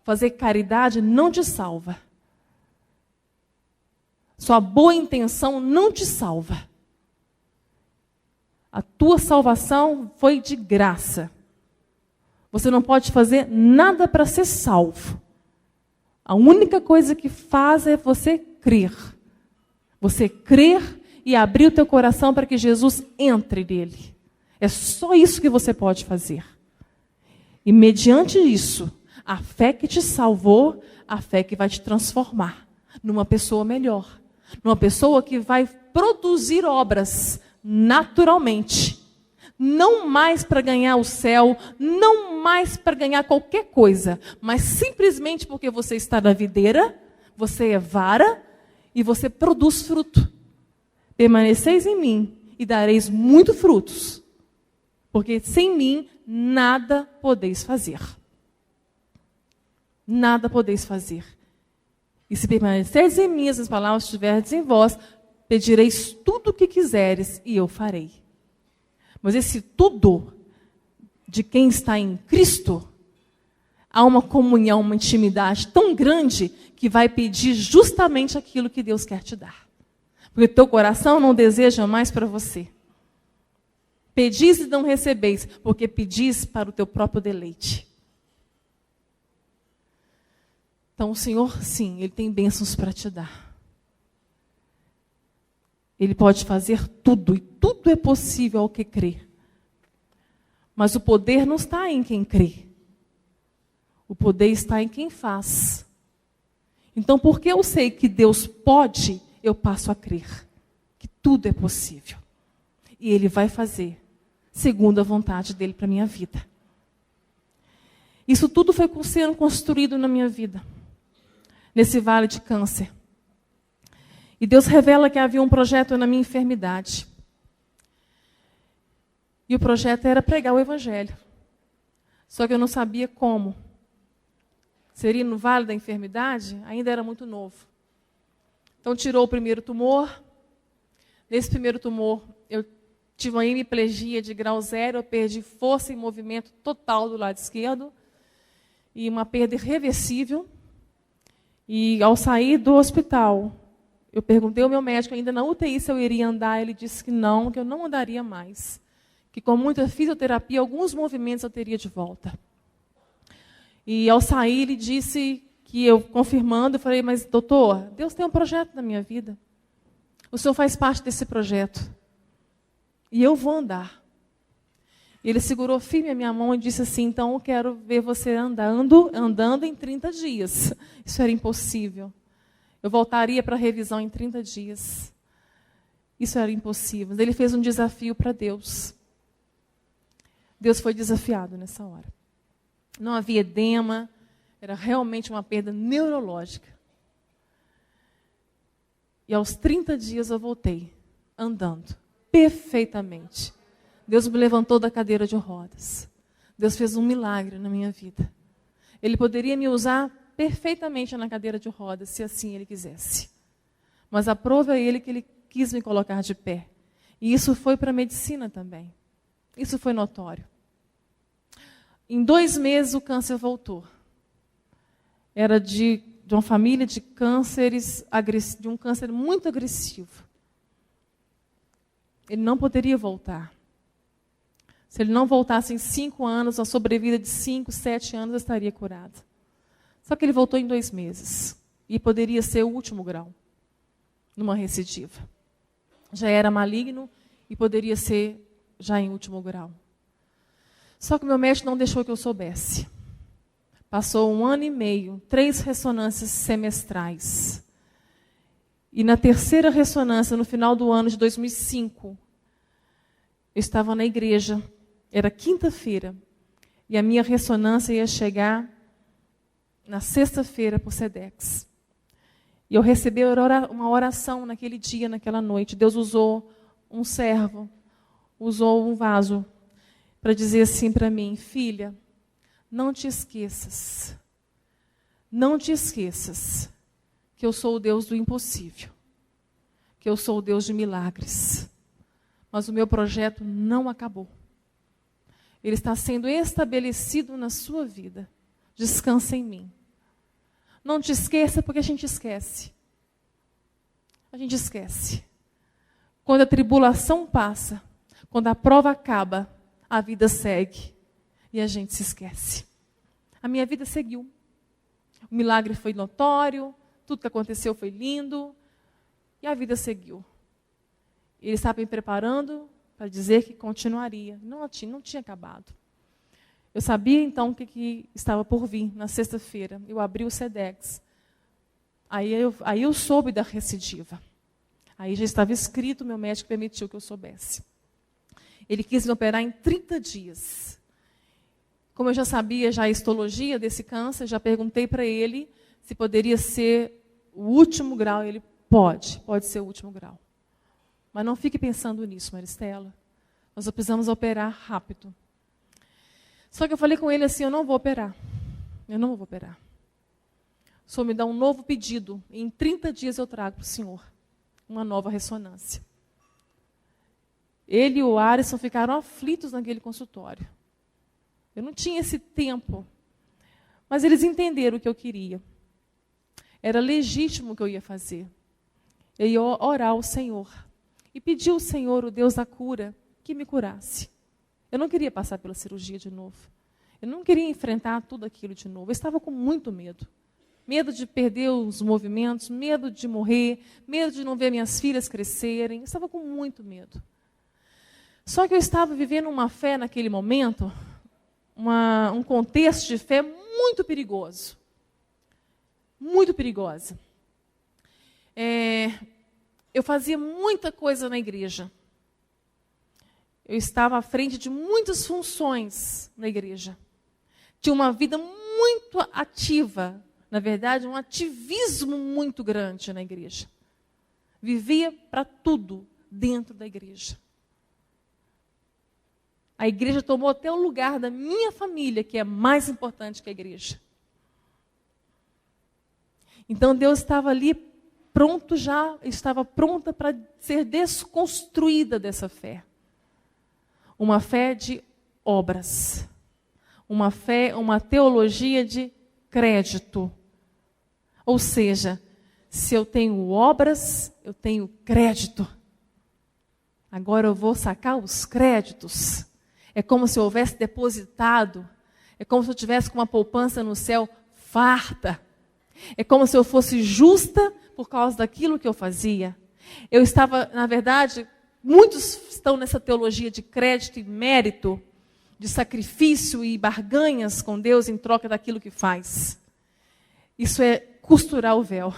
Fazer caridade não te salva. Sua boa intenção não te salva. A tua salvação foi de graça. Você não pode fazer nada para ser salvo. A única coisa que faz é você crer. Você crer e abrir o teu coração para que Jesus entre nele. É só isso que você pode fazer. E mediante isso, a fé que te salvou, a fé que vai te transformar numa pessoa melhor. Numa pessoa que vai produzir obras naturalmente. Não mais para ganhar o céu, não mais para ganhar qualquer coisa, mas simplesmente porque você está na videira, você é vara e você produz fruto. Permaneceis em mim e dareis muito frutos, porque sem mim nada podeis fazer. Nada podeis fazer. E se permanecerdes em mim, as palavras estiverdes em vós, pedireis tudo o que quiseres e eu farei. Mas esse tudo de quem está em Cristo, há uma comunhão, uma intimidade tão grande que vai pedir justamente aquilo que Deus quer te dar. Porque teu coração não deseja mais para você. Pedis e não recebeis, porque pedis para o teu próprio deleite. Então o Senhor, sim, Ele tem bênçãos para te dar. Ele pode fazer tudo, e tudo é possível ao que crê. Mas o poder não está em quem crê. O poder está em quem faz. Então, porque eu sei que Deus pode, eu passo a crer que tudo é possível. E Ele vai fazer, segundo a vontade dEle para a minha vida. Isso tudo foi sendo construído na minha vida, nesse vale de câncer. E Deus revela que havia um projeto na minha enfermidade. E o projeto era pregar o Evangelho. Só que eu não sabia como. Seria no vale da enfermidade, ainda era muito novo. Então tirou o primeiro tumor. Nesse primeiro tumor, eu tive uma hemiplegia de grau 0, eu perdi força e movimento total do lado esquerdo. E uma perda irreversível. E ao sair do hospital, eu perguntei ao meu médico, ainda na UTI, se eu iria andar. Ele disse que eu não andaria mais. Que com muita fisioterapia, alguns movimentos eu teria de volta. E ao sair, ele disse que eu, confirmando, eu falei, mas doutor, Deus tem um projeto na minha vida. O senhor faz parte desse projeto. E eu vou andar. E ele segurou firme a minha mão e disse assim, então eu quero ver você andando em 30 dias. Isso era impossível. Eu voltaria para a revisão em 30 dias. Isso era impossível. Ele fez um desafio para Deus. Deus foi desafiado nessa hora. Não havia edema, era realmente uma perda neurológica. E aos 30 dias eu voltei, andando, perfeitamente. Deus me levantou da cadeira de rodas. Deus fez um milagre na minha vida. Ele poderia me usar perfeitamente na cadeira de rodas, se assim Ele quisesse. Mas a prova é Ele que Ele quis me colocar de pé. E isso foi para a medicina também. Isso foi notório. Em 2 meses o câncer voltou. Era de uma família de cânceres, de um câncer muito agressivo. Ele não poderia voltar. Se ele não voltasse em 5 anos, a sobrevida de 5, 7 anos, eu estaria curado. Só que ele voltou em 2 meses. E poderia ser o último grau, numa recidiva. Já era maligno e poderia ser já em último grau. Só que o meu médico não deixou que eu soubesse. Passou 1 ano e meio, 3 ressonâncias semestrais. E na 3ª ressonância, no final do ano de 2005, eu estava na igreja, era quinta-feira, e a minha ressonância ia chegar na sexta-feira por Sedex. E eu recebi uma oração naquele dia, naquela noite. Deus usou um servo, usou um vaso, para dizer assim para mim, filha, não te esqueças que eu sou o Deus do impossível, que eu sou o Deus de milagres, mas o meu projeto não acabou. Ele está sendo estabelecido na sua vida. Descansa em mim. Não te esqueça, porque a gente esquece. A gente esquece. Quando a tribulação passa, quando a prova acaba, a vida segue e a gente se esquece. A minha vida seguiu. O milagre foi notório, tudo que aconteceu foi lindo e a vida seguiu. Ele estava me preparando para dizer que continuaria. Não tinha acabado. Eu sabia então o que estava por vir na sexta-feira. Eu abri o Sedex. Aí eu soube da recidiva. Aí já estava escrito, meu médico permitiu que eu soubesse. Ele quis me operar em 30 dias. Como eu já sabia a histologia desse câncer, já perguntei para ele se poderia ser o último grau. Ele pode ser o último grau. Mas não fique pensando nisso, Maristela. Nós precisamos operar rápido. Só que eu falei com ele assim, eu não vou operar. Eu não vou operar. O senhor me dá um novo pedido. E em 30 dias eu trago para o senhor uma nova ressonância. Ele e o Alisson ficaram aflitos naquele consultório. Eu não tinha esse tempo. Mas eles entenderam o que eu queria. Era legítimo o que eu ia fazer. Eu ia orar ao Senhor. E pedir ao Senhor, o Deus da cura, que me curasse. Eu não queria passar pela cirurgia de novo. Eu não queria enfrentar tudo aquilo de novo. Eu estava com muito medo. Medo de perder os movimentos, medo de morrer, medo de não ver minhas filhas crescerem. Eu estava com muito medo. Só que eu estava vivendo uma fé naquele momento, um contexto de fé muito perigoso. Muito perigosa. Eu fazia muita coisa na igreja. Eu estava à frente de muitas funções na igreja. Tinha uma vida muito ativa, na verdade, um ativismo muito grande na igreja. Vivia para tudo dentro da igreja. A igreja tomou até o lugar da minha família, que é mais importante que a igreja. Então Deus estava ali pronto já, estava pronta para ser desconstruída dessa fé. Uma fé de obras. Uma fé, uma teologia de crédito. Ou seja, se eu tenho obras, eu tenho crédito. Agora eu vou sacar os créditos. É como se eu houvesse depositado. É como se eu tivesse com uma poupança no céu farta. É como se eu fosse justa por causa daquilo que eu fazia. Eu estava, na verdade, muitos estão nessa teologia de crédito e mérito, de sacrifício e barganhas com Deus em troca daquilo que faz. Isso é costurar o véu.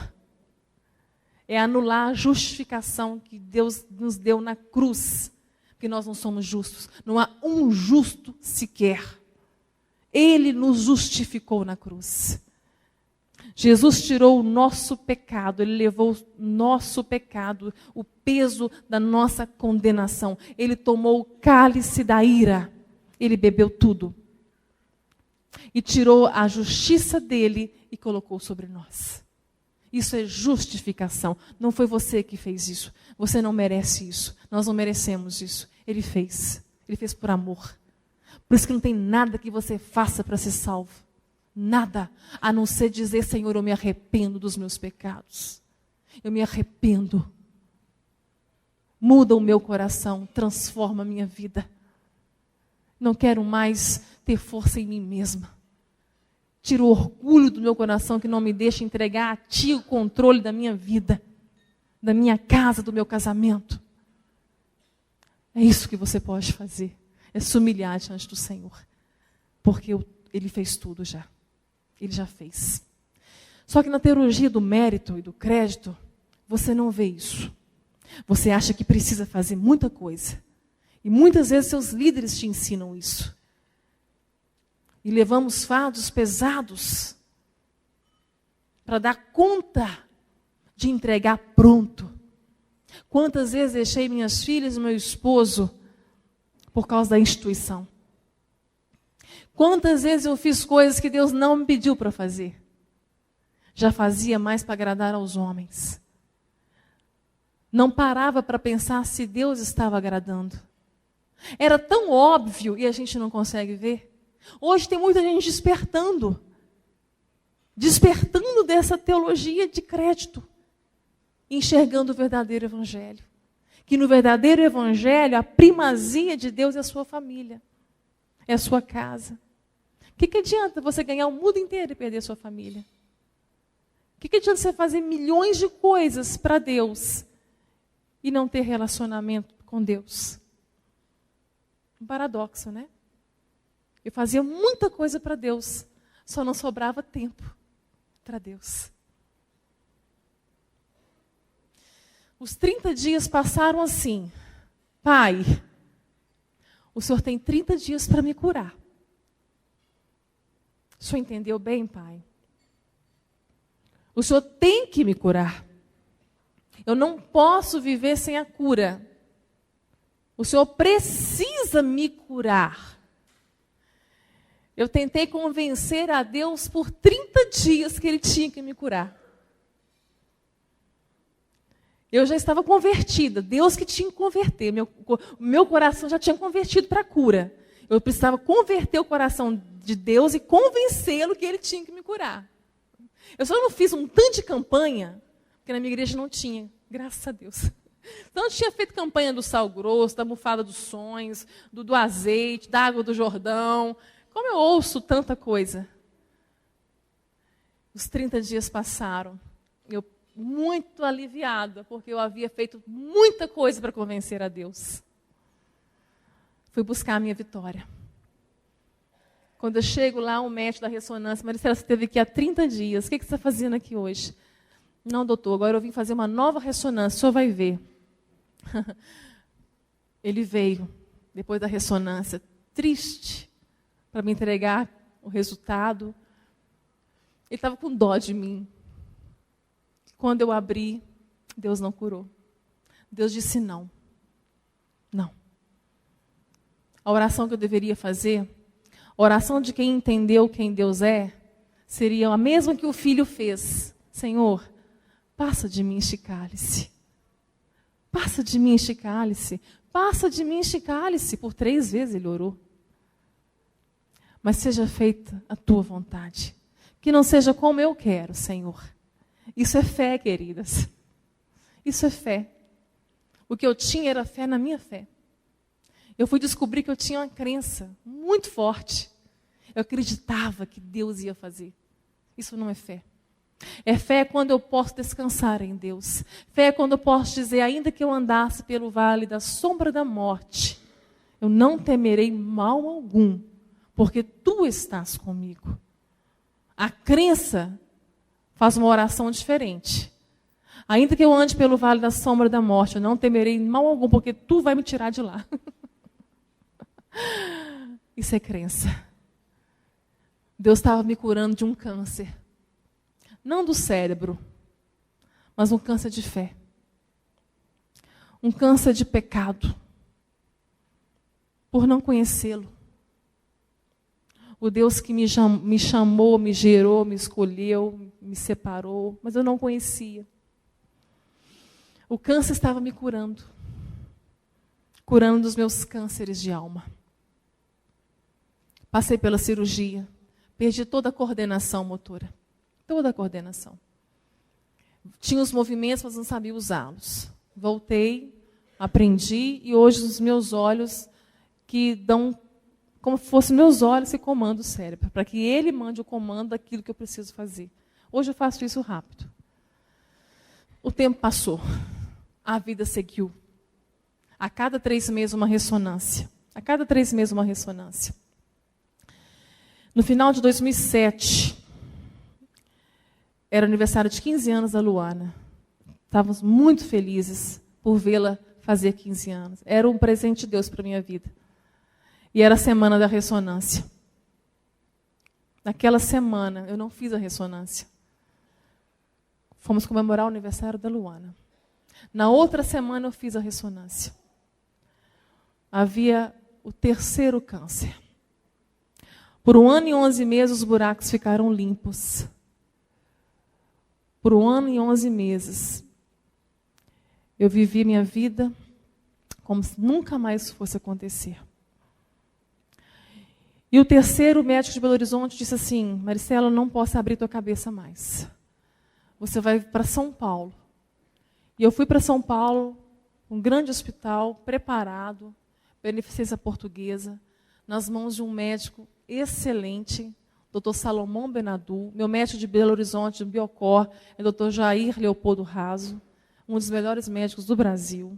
É anular a justificação que Deus nos deu na cruz. Porque nós não somos justos. Não há um justo sequer. Ele nos justificou na cruz. Jesus tirou o nosso pecado, Ele levou o nosso pecado, o peso da nossa condenação. Ele tomou o cálice da ira, Ele bebeu tudo. E tirou a justiça dele e colocou sobre nós. Isso é justificação. Não foi você que fez isso. Você não merece isso. Nós não merecemos isso. Ele fez. Ele fez por amor. Por isso que não tem nada que você faça para ser salvo. Nada, a não ser dizer, Senhor, eu me arrependo dos meus pecados. Eu me arrependo. Muda o meu coração, transforma a minha vida. Não quero mais ter força em mim mesma. Tira o orgulho do meu coração que não me deixa entregar a Ti o controle da minha vida, da minha casa, do meu casamento. É isso que você pode fazer. É se humilhar diante do Senhor. Porque Ele fez tudo já. Ele já fez. Só que na teologia do mérito e do crédito, você não vê isso. Você acha que precisa fazer muita coisa. E muitas vezes seus líderes te ensinam isso. E levamos fardos pesados para dar conta de entregar pronto. Quantas vezes deixei minhas filhas e meu esposo por causa da instituição? Quantas vezes eu fiz coisas que Deus não me pediu para fazer? Já fazia mais para agradar aos homens. Não parava para pensar se Deus estava agradando. Era tão óbvio e a gente não consegue ver. Hoje tem muita gente despertando dessa teologia de crédito, enxergando o verdadeiro evangelho. Que no verdadeiro evangelho a primazia de Deus é a sua família, é a sua casa. O que adianta você ganhar o mundo inteiro e perder a sua família? O que adianta você fazer milhões de coisas para Deus e não ter relacionamento com Deus? Um paradoxo, né? Eu fazia muita coisa para Deus, só não sobrava tempo para Deus. Os 30 dias passaram assim. Pai, o Senhor tem 30 dias para me curar. O Senhor entendeu bem, Pai? O Senhor tem que me curar. Eu não posso viver sem a cura. O Senhor precisa me curar. Eu tentei convencer a Deus por 30 dias que Ele tinha que me curar. Eu já estava convertida, Deus que tinha que converter. Meu coração já tinha convertido para a cura. Eu precisava converter o coração de Deus e convencê-lo que Ele tinha que me curar. Eu só não fiz um tanto de campanha, porque na minha igreja não tinha, graças a Deus. Então eu tinha feito campanha do sal grosso, da bufada dos sonhos, do azeite, da água do Jordão. Como eu ouço tanta coisa. Os 30 dias passaram. Eu muito aliviada, porque eu havia feito muita coisa para convencer a Deus. Fui buscar a minha vitória. Quando eu chego lá, o médico da ressonância, Maricela, você esteve aqui há 30 dias, o que você está fazendo aqui hoje? Não, doutor, agora eu vim fazer uma nova ressonância, o senhor vai ver. Ele veio, depois da ressonância, triste, para me entregar o resultado. Ele estava com dó de mim. Quando eu abri, Deus não curou. Deus disse não. Não. A oração que eu deveria fazer, a oração de quem entendeu quem Deus é, seria a mesma que o filho fez. Senhor, passa de mim este cálice. Passa de mim este cálice. Passa de mim este cálice. Por 3 vezes ele orou. Mas seja feita a tua vontade. Que não seja como eu quero, Senhor. Isso é fé, queridas. Isso é fé. O que eu tinha era fé na minha fé. Eu fui descobrir que eu tinha uma crença muito forte. Eu acreditava que Deus ia fazer. Isso não é fé. É fé quando eu posso descansar em Deus. Fé quando eu posso dizer, ainda que eu andasse pelo vale da sombra da morte, eu não temerei mal algum, porque Tu estás comigo. A crença faz uma oração diferente. Ainda que eu ande pelo vale da sombra da morte, eu não temerei mal algum, porque Tu vai me tirar de lá. Isso é crença. Deus estava me curando de um câncer. Não do cérebro, mas um câncer de fé. Um câncer de pecado. Por não conhecê-lo. O Deus que me chamou, me gerou, me escolheu, me separou, mas eu não conhecia. O câncer estava me curando. Curando dos meus cânceres de alma. Passei pela cirurgia. Perdi toda a coordenação motora. Toda a coordenação. Tinha os movimentos, mas não sabia usá-los. Voltei, aprendi, e hoje os meus olhos, que dão, como se fossem meus olhos, que comandam o cérebro, para que ele mande o comando daquilo que eu preciso fazer. Hoje eu faço isso rápido. O tempo passou. A vida seguiu. A cada 3 meses uma ressonância. A cada 3 meses uma ressonância. No final de 2007, era aniversário de 15 anos da Luana. Estávamos muito felizes por vê-la fazer 15 anos. Era um presente de Deus para a minha vida. E era a semana da ressonância. Naquela semana, eu não fiz a ressonância. Fomos comemorar o aniversário da Luana. Na outra semana, eu fiz a ressonância. Havia o 3º câncer. Por 1 ano e 11 meses, os buracos ficaram limpos. Por 1 ano e 11 meses, eu vivi minha vida como se nunca mais fosse acontecer. E o 3º médico de Belo Horizonte disse assim, Maricela, eu não posso abrir tua cabeça mais. Você vai para São Paulo. E eu fui para São Paulo, um grande hospital, preparado, beneficência portuguesa, nas mãos de um médico excelente, Dr. Salomão Benadu. Meu médico de Belo Horizonte, de Biocor, é Dr. Jair Leopoldo Raso, um dos melhores médicos do Brasil.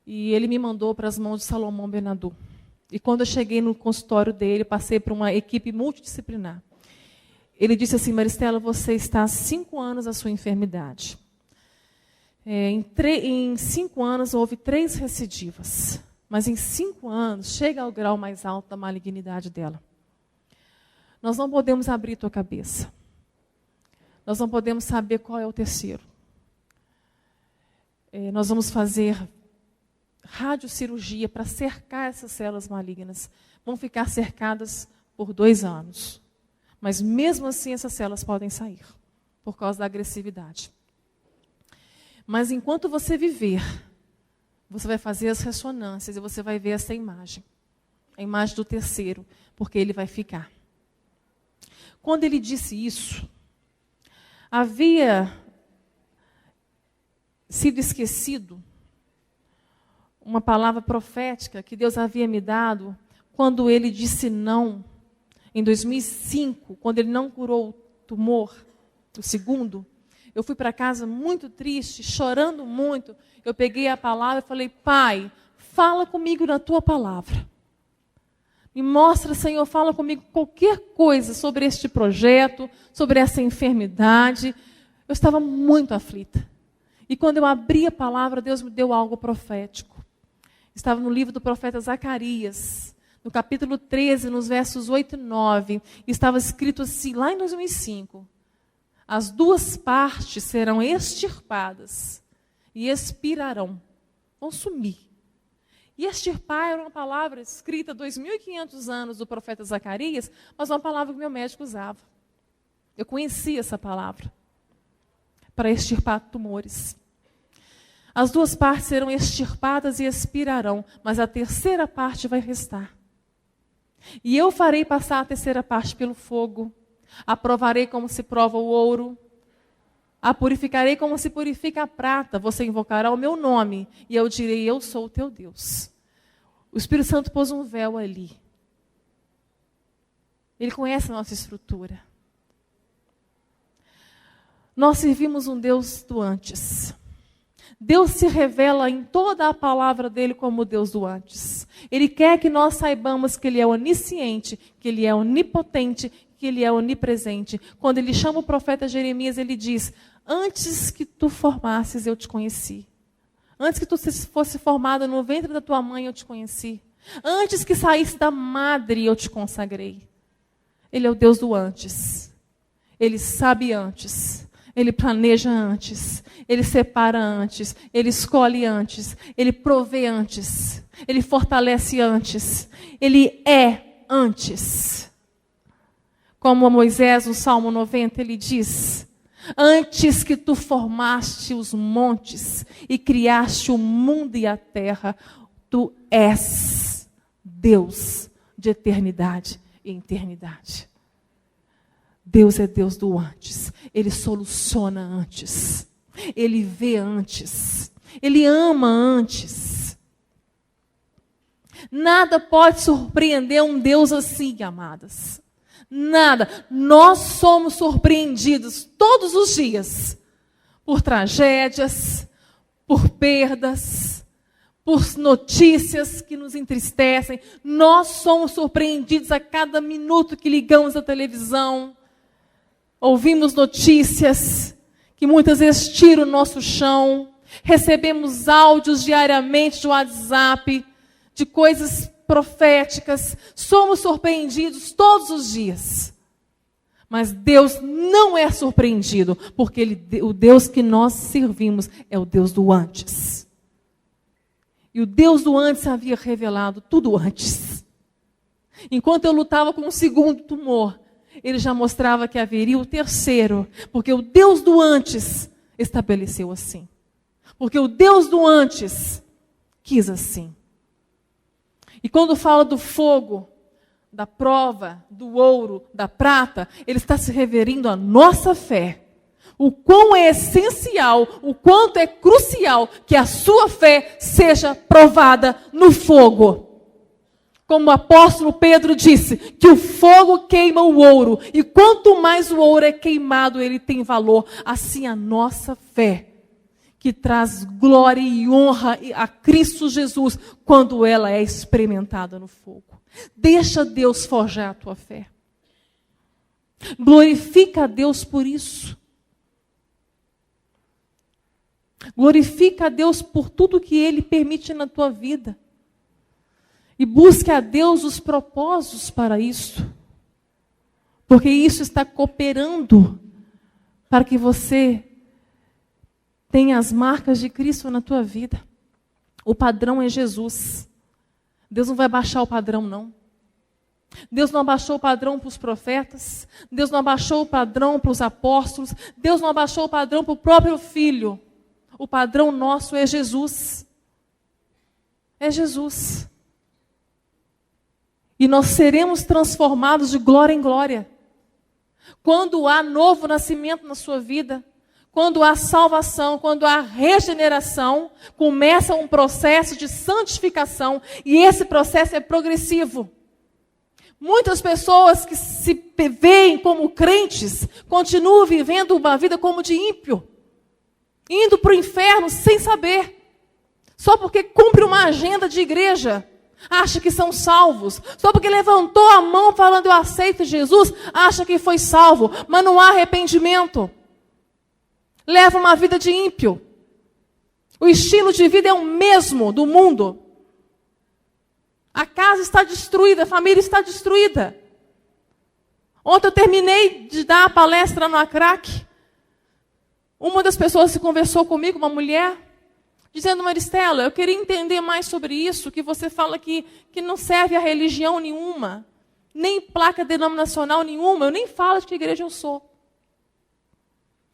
E ele me mandou para as mãos de Salomão Benadu. E quando eu cheguei no consultório dele, passei por uma equipe multidisciplinar. Ele disse assim, Maristela, você está há 5 anos da sua enfermidade. Em 5 anos houve 3 recidivas. Mas em 5 anos, chega ao grau mais alto da malignidade dela. Nós não podemos abrir tua cabeça. Nós não podemos saber qual é o 3º. nós vamos fazer radiocirurgia para cercar essas células malignas. Vão ficar cercadas por 2 anos. Mas mesmo assim essas células podem sair, por causa da agressividade. Mas enquanto você viver, você vai fazer as ressonâncias e você vai ver essa imagem. A imagem do terceiro, porque ele vai ficar. Quando ele disse isso, havia sido esquecido uma palavra profética que Deus havia me dado quando ele disse não, em 2005, quando ele não curou o tumor, o segundo. Eu fui para casa muito triste, chorando muito. Eu peguei a palavra e falei: Pai, fala comigo na tua palavra. Me mostra, Senhor, fala comigo qualquer coisa sobre este projeto, sobre essa enfermidade. Eu estava muito aflita. E quando eu abri a palavra, Deus me deu algo profético. Estava no livro do profeta Zacarias, no capítulo 13, nos versos 8 e 9. Estava escrito assim, lá em 2005. As 2 partes serão extirpadas e expirarão, vão sumir. E extirpar era uma palavra escrita 2.500 anos do profeta Zacarias, mas uma palavra que meu médico usava. Eu conhecia essa palavra para extirpar tumores. As 2 partes serão extirpadas e expirarão, mas a terceira parte vai restar. E eu farei passar a terceira parte pelo fogo. A provarei como se prova o ouro. A purificarei como se purifica a prata. Você invocará o meu nome e eu direi: eu sou o teu Deus. O Espírito Santo pôs um véu ali. Ele conhece a nossa estrutura. Nós servimos um Deus do antes. Deus se revela em toda a palavra dele como o Deus do antes. Ele quer que nós saibamos que ele é onisciente, que ele é onipotente, que ele é onipresente. Quando ele chama o profeta Jeremias, ele diz: antes que tu formasses, eu te conheci. Antes que tu fosse formada no ventre da tua mãe, eu te conheci. Antes que saísse da madre, eu te consagrei. Ele é o Deus do antes. Ele sabe antes. Ele planeja antes. Ele separa antes. Ele escolhe antes. Ele provê antes. Ele fortalece antes. Ele é antes. Como a Moisés, no Salmo 90, ele diz: antes que tu formaste os montes e criaste o mundo e a terra, tu és Deus de eternidade e eternidade. Deus é Deus do antes. Ele soluciona antes. Ele vê antes. Ele ama antes. Nada pode surpreender um Deus assim, amadas. Nada. Nós somos surpreendidos todos os dias por tragédias, por perdas, por notícias que nos entristecem. Nós somos surpreendidos a cada minuto que ligamos a televisão. Ouvimos notícias que muitas vezes tiram o nosso chão. Recebemos áudios diariamente de WhatsApp, de coisas proféticas. Somos surpreendidos todos os dias. Mas Deus não é surpreendido, porque o Deus que nós servimos é o Deus do antes. E o Deus do antes havia revelado tudo antes. Enquanto eu lutava com o segundo tumor, ele já mostrava que haveria o terceiro, porque o Deus do antes estabeleceu assim. Porque o Deus do antes quis assim. E quando fala do fogo, da prova, do ouro, da prata, ele está se referindo à nossa fé. O quão é essencial, o quanto é crucial que a sua fé seja provada no fogo. Como o apóstolo Pedro disse, que o fogo queima o ouro, e quanto mais o ouro é queimado, ele tem valor. Assim a nossa fé, que traz glória e honra a Cristo Jesus, quando ela é experimentada no fogo. Deixa Deus forjar a tua fé. Glorifica a Deus por isso. Glorifica a Deus por tudo que Ele permite na tua vida. E busque a Deus os propósitos para isso. Porque isso está cooperando para que você tem as marcas de Cristo na tua vida. O padrão é Jesus. Deus não vai baixar o padrão, não. Deus não abaixou o padrão para os profetas. Deus não abaixou o padrão para os apóstolos. Deus não abaixou o padrão para o próprio Filho. O padrão nosso é Jesus. É Jesus. E nós seremos transformados de glória em glória. Quando há novo nascimento na sua vida, quando há salvação, quando há regeneração, começa um processo de santificação. E esse processo é progressivo. Muitas pessoas que se veem como crentes, continuam vivendo uma vida como de ímpio. Indo para o inferno sem saber. Só porque cumpre uma agenda de igreja. Acha que são salvos. Só porque levantou a mão falando eu aceito Jesus, acha que foi salvo. Mas não há arrependimento. Leva uma vida de ímpio. O estilo de vida é o mesmo do mundo. A casa está destruída, a família está destruída. Ontem eu terminei de dar a palestra no ACRAC. Uma das pessoas que conversou comigo, uma mulher, dizendo, Maristela, eu queria entender mais sobre isso, que você fala que não serve a religião nenhuma, nem placa denominacional nenhuma, eu nem falo de que igreja eu sou.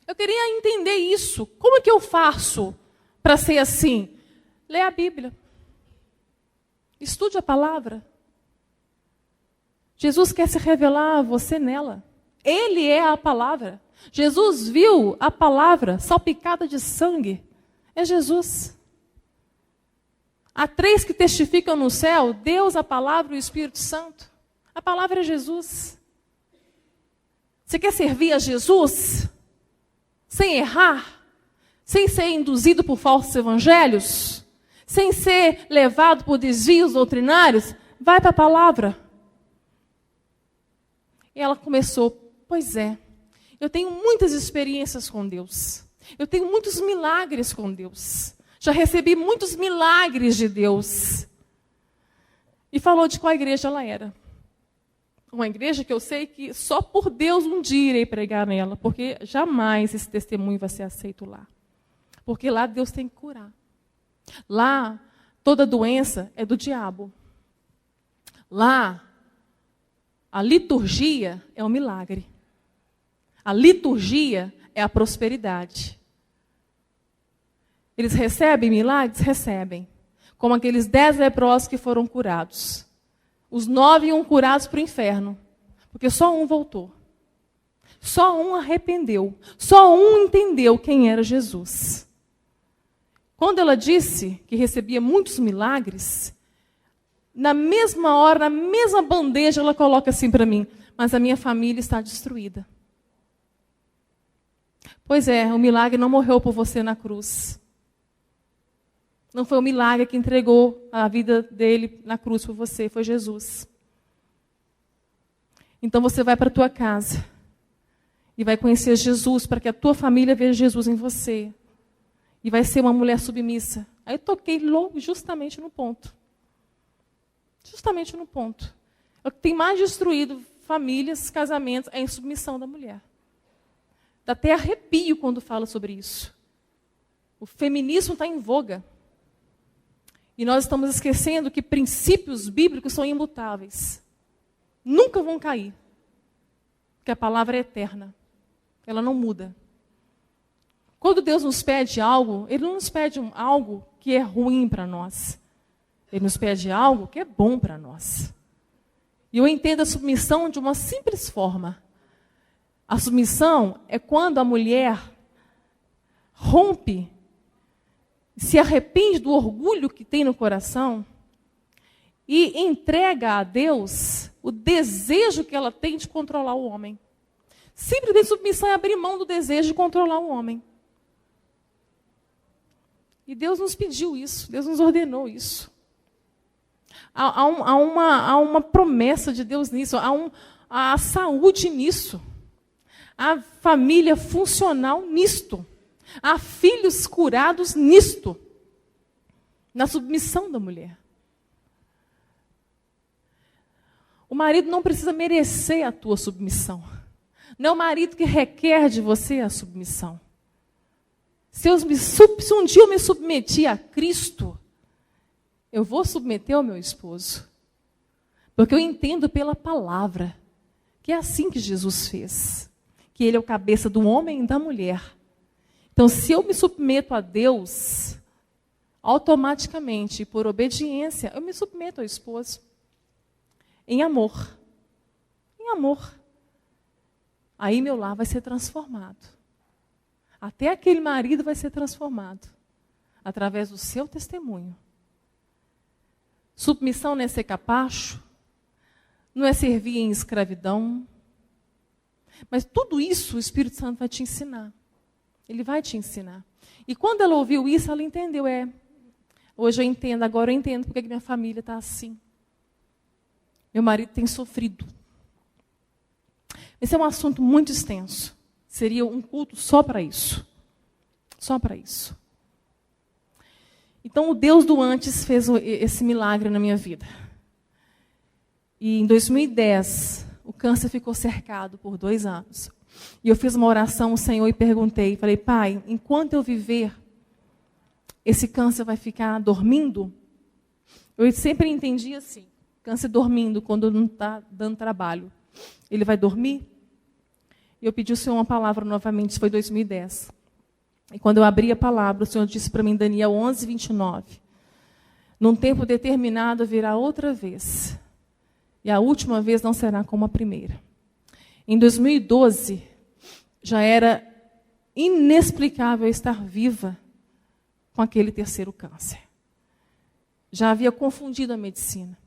Eu queria entender isso. Como é que eu faço para ser assim? Lê a Bíblia. Estude a palavra. Jesus quer se revelar a você nela. Ele é a palavra. Jesus viu a palavra salpicada de sangue. É Jesus. Há 3 que testificam no céu, Deus, a palavra e o Espírito Santo. A palavra é Jesus. Você quer servir a Jesus? Sem errar? Sem ser induzido por falsos evangelhos? Sem ser levado por desvios doutrinários? Vai para a palavra. E ela começou, pois é, eu tenho muitas experiências com Deus. Eu tenho muitos milagres com Deus. Já recebi muitos milagres de Deus. E falou de qual igreja ela era. Uma igreja que eu sei que só por Deus um dia irei pregar nela, porque jamais esse testemunho vai ser aceito lá. Porque lá Deus tem que curar. Lá, toda doença é do diabo. Lá, a liturgia é um milagre. A liturgia é a prosperidade. Eles recebem milagres? Recebem. Como aqueles 10 leprosos que foram curados. Os 9 iam curados para o inferno. Porque só um voltou. Só um arrependeu. Só um entendeu quem era Jesus. Quando ela disse que recebia muitos milagres, na mesma hora, na mesma bandeja, ela coloca assim para mim, mas a minha família está destruída. Pois é, o milagre não morreu por você na cruz. Não foi o milagre que entregou a vida dele na cruz por você, foi Jesus. Então você vai para a tua casa e vai conhecer Jesus para que a tua família veja Jesus em você. E vai ser uma mulher submissa. Aí eu toquei logo justamente no ponto. Justamente no ponto. O que tem mais destruído famílias, casamentos, é a insubmissão da mulher. Dá até arrepio quando fala sobre isso. O feminismo está em voga. E nós estamos esquecendo que princípios bíblicos são imutáveis. Nunca vão cair. Porque a palavra é eterna. Ela não muda. Quando Deus nos pede algo, Ele não nos pede algo que é ruim para nós. Ele nos pede algo que é bom para nós. E eu entendo a submissão de uma simples forma. A submissão é quando a mulher rompe, se arrepende do orgulho que tem no coração e entrega a Deus o desejo que ela tem de controlar o homem. Simplesmente submissão é abrir mão do desejo de controlar o homem. E Deus nos pediu isso, Deus nos ordenou isso. Há uma promessa de Deus nisso, há saúde nisso. Há família funcional nisto. Há filhos curados nisto. Na submissão da mulher. O marido não precisa merecer a tua submissão. Não é o marido que requer de você a submissão. Se um dia eu me submeter a Cristo, eu vou submeter ao meu esposo. Porque eu entendo pela palavra que é assim que Jesus fez. Que ele é o cabeça do homem e da mulher. Então, se eu me submeto a Deus, automaticamente, por obediência, eu me submeto ao esposo. Em amor. Em amor. Aí meu lar vai ser transformado. Até aquele marido vai ser transformado. Através do seu testemunho. Submissão não é ser capacho. Não é servir em escravidão. Mas tudo isso o Espírito Santo vai te ensinar. Ele vai te ensinar. E quando ela ouviu isso, ela entendeu. Hoje eu entendo, agora eu entendo porque que minha família está assim. Meu marido tem sofrido. Esse é um assunto muito extenso. Seria um culto só para isso. Só para isso. Então, o Deus do antes fez esse milagre na minha vida. E em 2010, o câncer ficou cercado por 2 anos. E eu fiz uma oração ao Senhor e perguntei, falei, Pai, enquanto eu viver, esse câncer vai ficar dormindo? Eu sempre entendi assim, câncer dormindo, quando não está dando trabalho. Ele vai dormir? E eu pedi ao Senhor uma palavra novamente, isso foi 2010. E quando eu abri a palavra, o Senhor disse para mim, Daniel 11, 29. Num tempo determinado virá outra vez. E a última vez não será como a primeira. Em 2012, já era inexplicável estar viva com aquele terceiro câncer. Já havia confundido a medicina.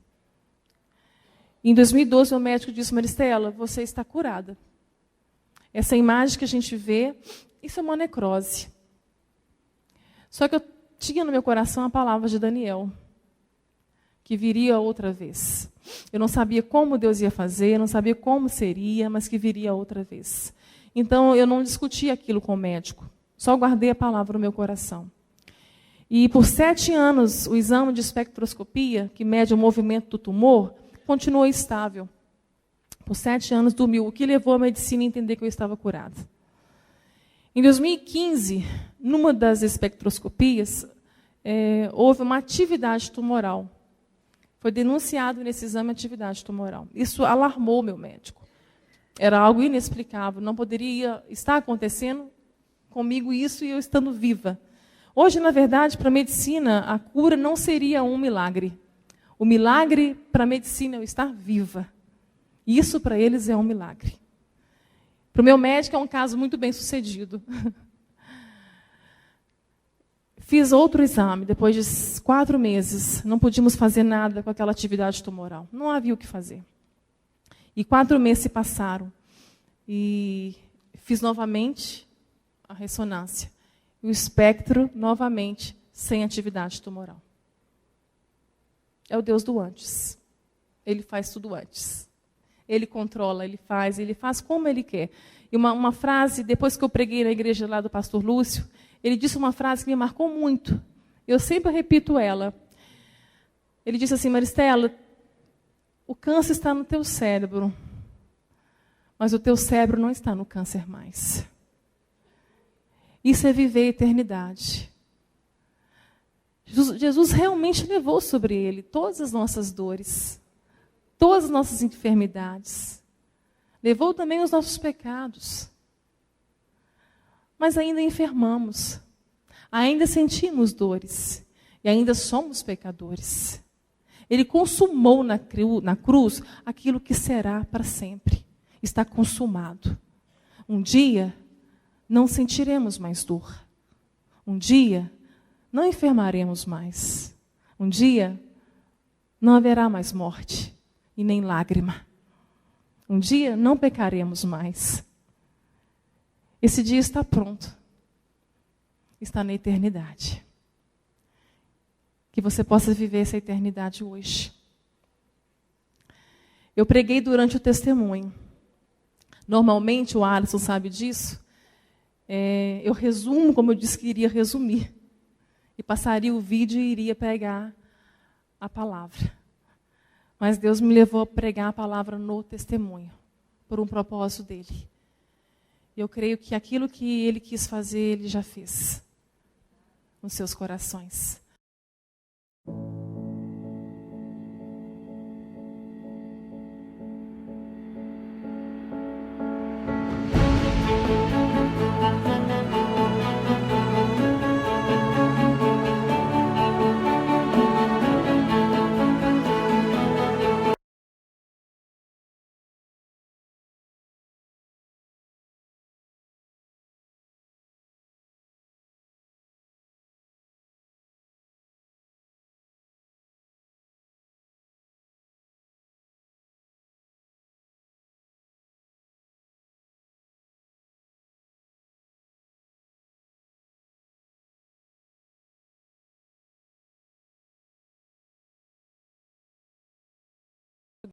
Em 2012, o médico disse, Maristela, você está curada. Essa imagem que a gente vê, isso é uma necrose. Só que eu tinha no meu coração a palavra de Daniel, que viria outra vez. Eu não sabia como Deus ia fazer, eu não sabia como seria, mas que viria outra vez. Então, eu não discuti aquilo com o médico, só guardei a palavra no meu coração. E por 7 anos, o exame de espectroscopia, que mede o movimento do tumor, continuou estável. Por 7 anos dormiu, o que levou a medicina a entender que eu estava curada. Em 2015, numa das espectroscopias, houve uma atividade tumoral. Foi denunciado nesse exame atividade tumoral. Isso alarmou o meu médico. Era algo inexplicável, não poderia estar acontecendo comigo isso e eu estando viva. Hoje, na verdade, para a medicina, a cura não seria um milagre. O milagre para a medicina é eu estar viva. Isso para eles é um milagre. Para o meu médico é um caso muito bem sucedido. Fiz outro exame, depois de 4 meses, não podíamos fazer nada com aquela atividade tumoral. Não havia o que fazer. E 4 meses se passaram. E fiz novamente a ressonância. E o espectro, novamente, sem atividade tumoral. É o Deus do antes. Ele faz tudo antes. Ele controla, ele faz como ele quer. E uma frase, depois que eu preguei na igreja lá do pastor Lúcio, ele disse uma frase que me marcou muito. Eu sempre repito ela. Ele disse assim, Maristela, o câncer está no teu cérebro, mas o teu cérebro não está no câncer mais. Isso é viver a eternidade. Jesus realmente levou sobre ele todas as nossas dores, todas as nossas enfermidades. Levou também os nossos pecados. Mas ainda enfermamos, ainda sentimos dores e ainda somos pecadores. Ele consumou na cruz aquilo que será para sempre. Está consumado. Um dia não sentiremos mais dor. Um dia não enfermaremos mais. Um dia não haverá mais morte e nem lágrima. Um dia não pecaremos mais. Esse dia está pronto. Está na eternidade. Que você possa viver essa eternidade hoje. Eu preguei durante o testemunho. Normalmente, o Alisson sabe disso. Eu resumo como eu disse que iria resumir. E passaria o vídeo e iria pregar a palavra. Mas Deus me levou a pregar a palavra no testemunho. Por um propósito dele. Eu creio que aquilo que ele quis fazer, ele já fez. nos seus corações.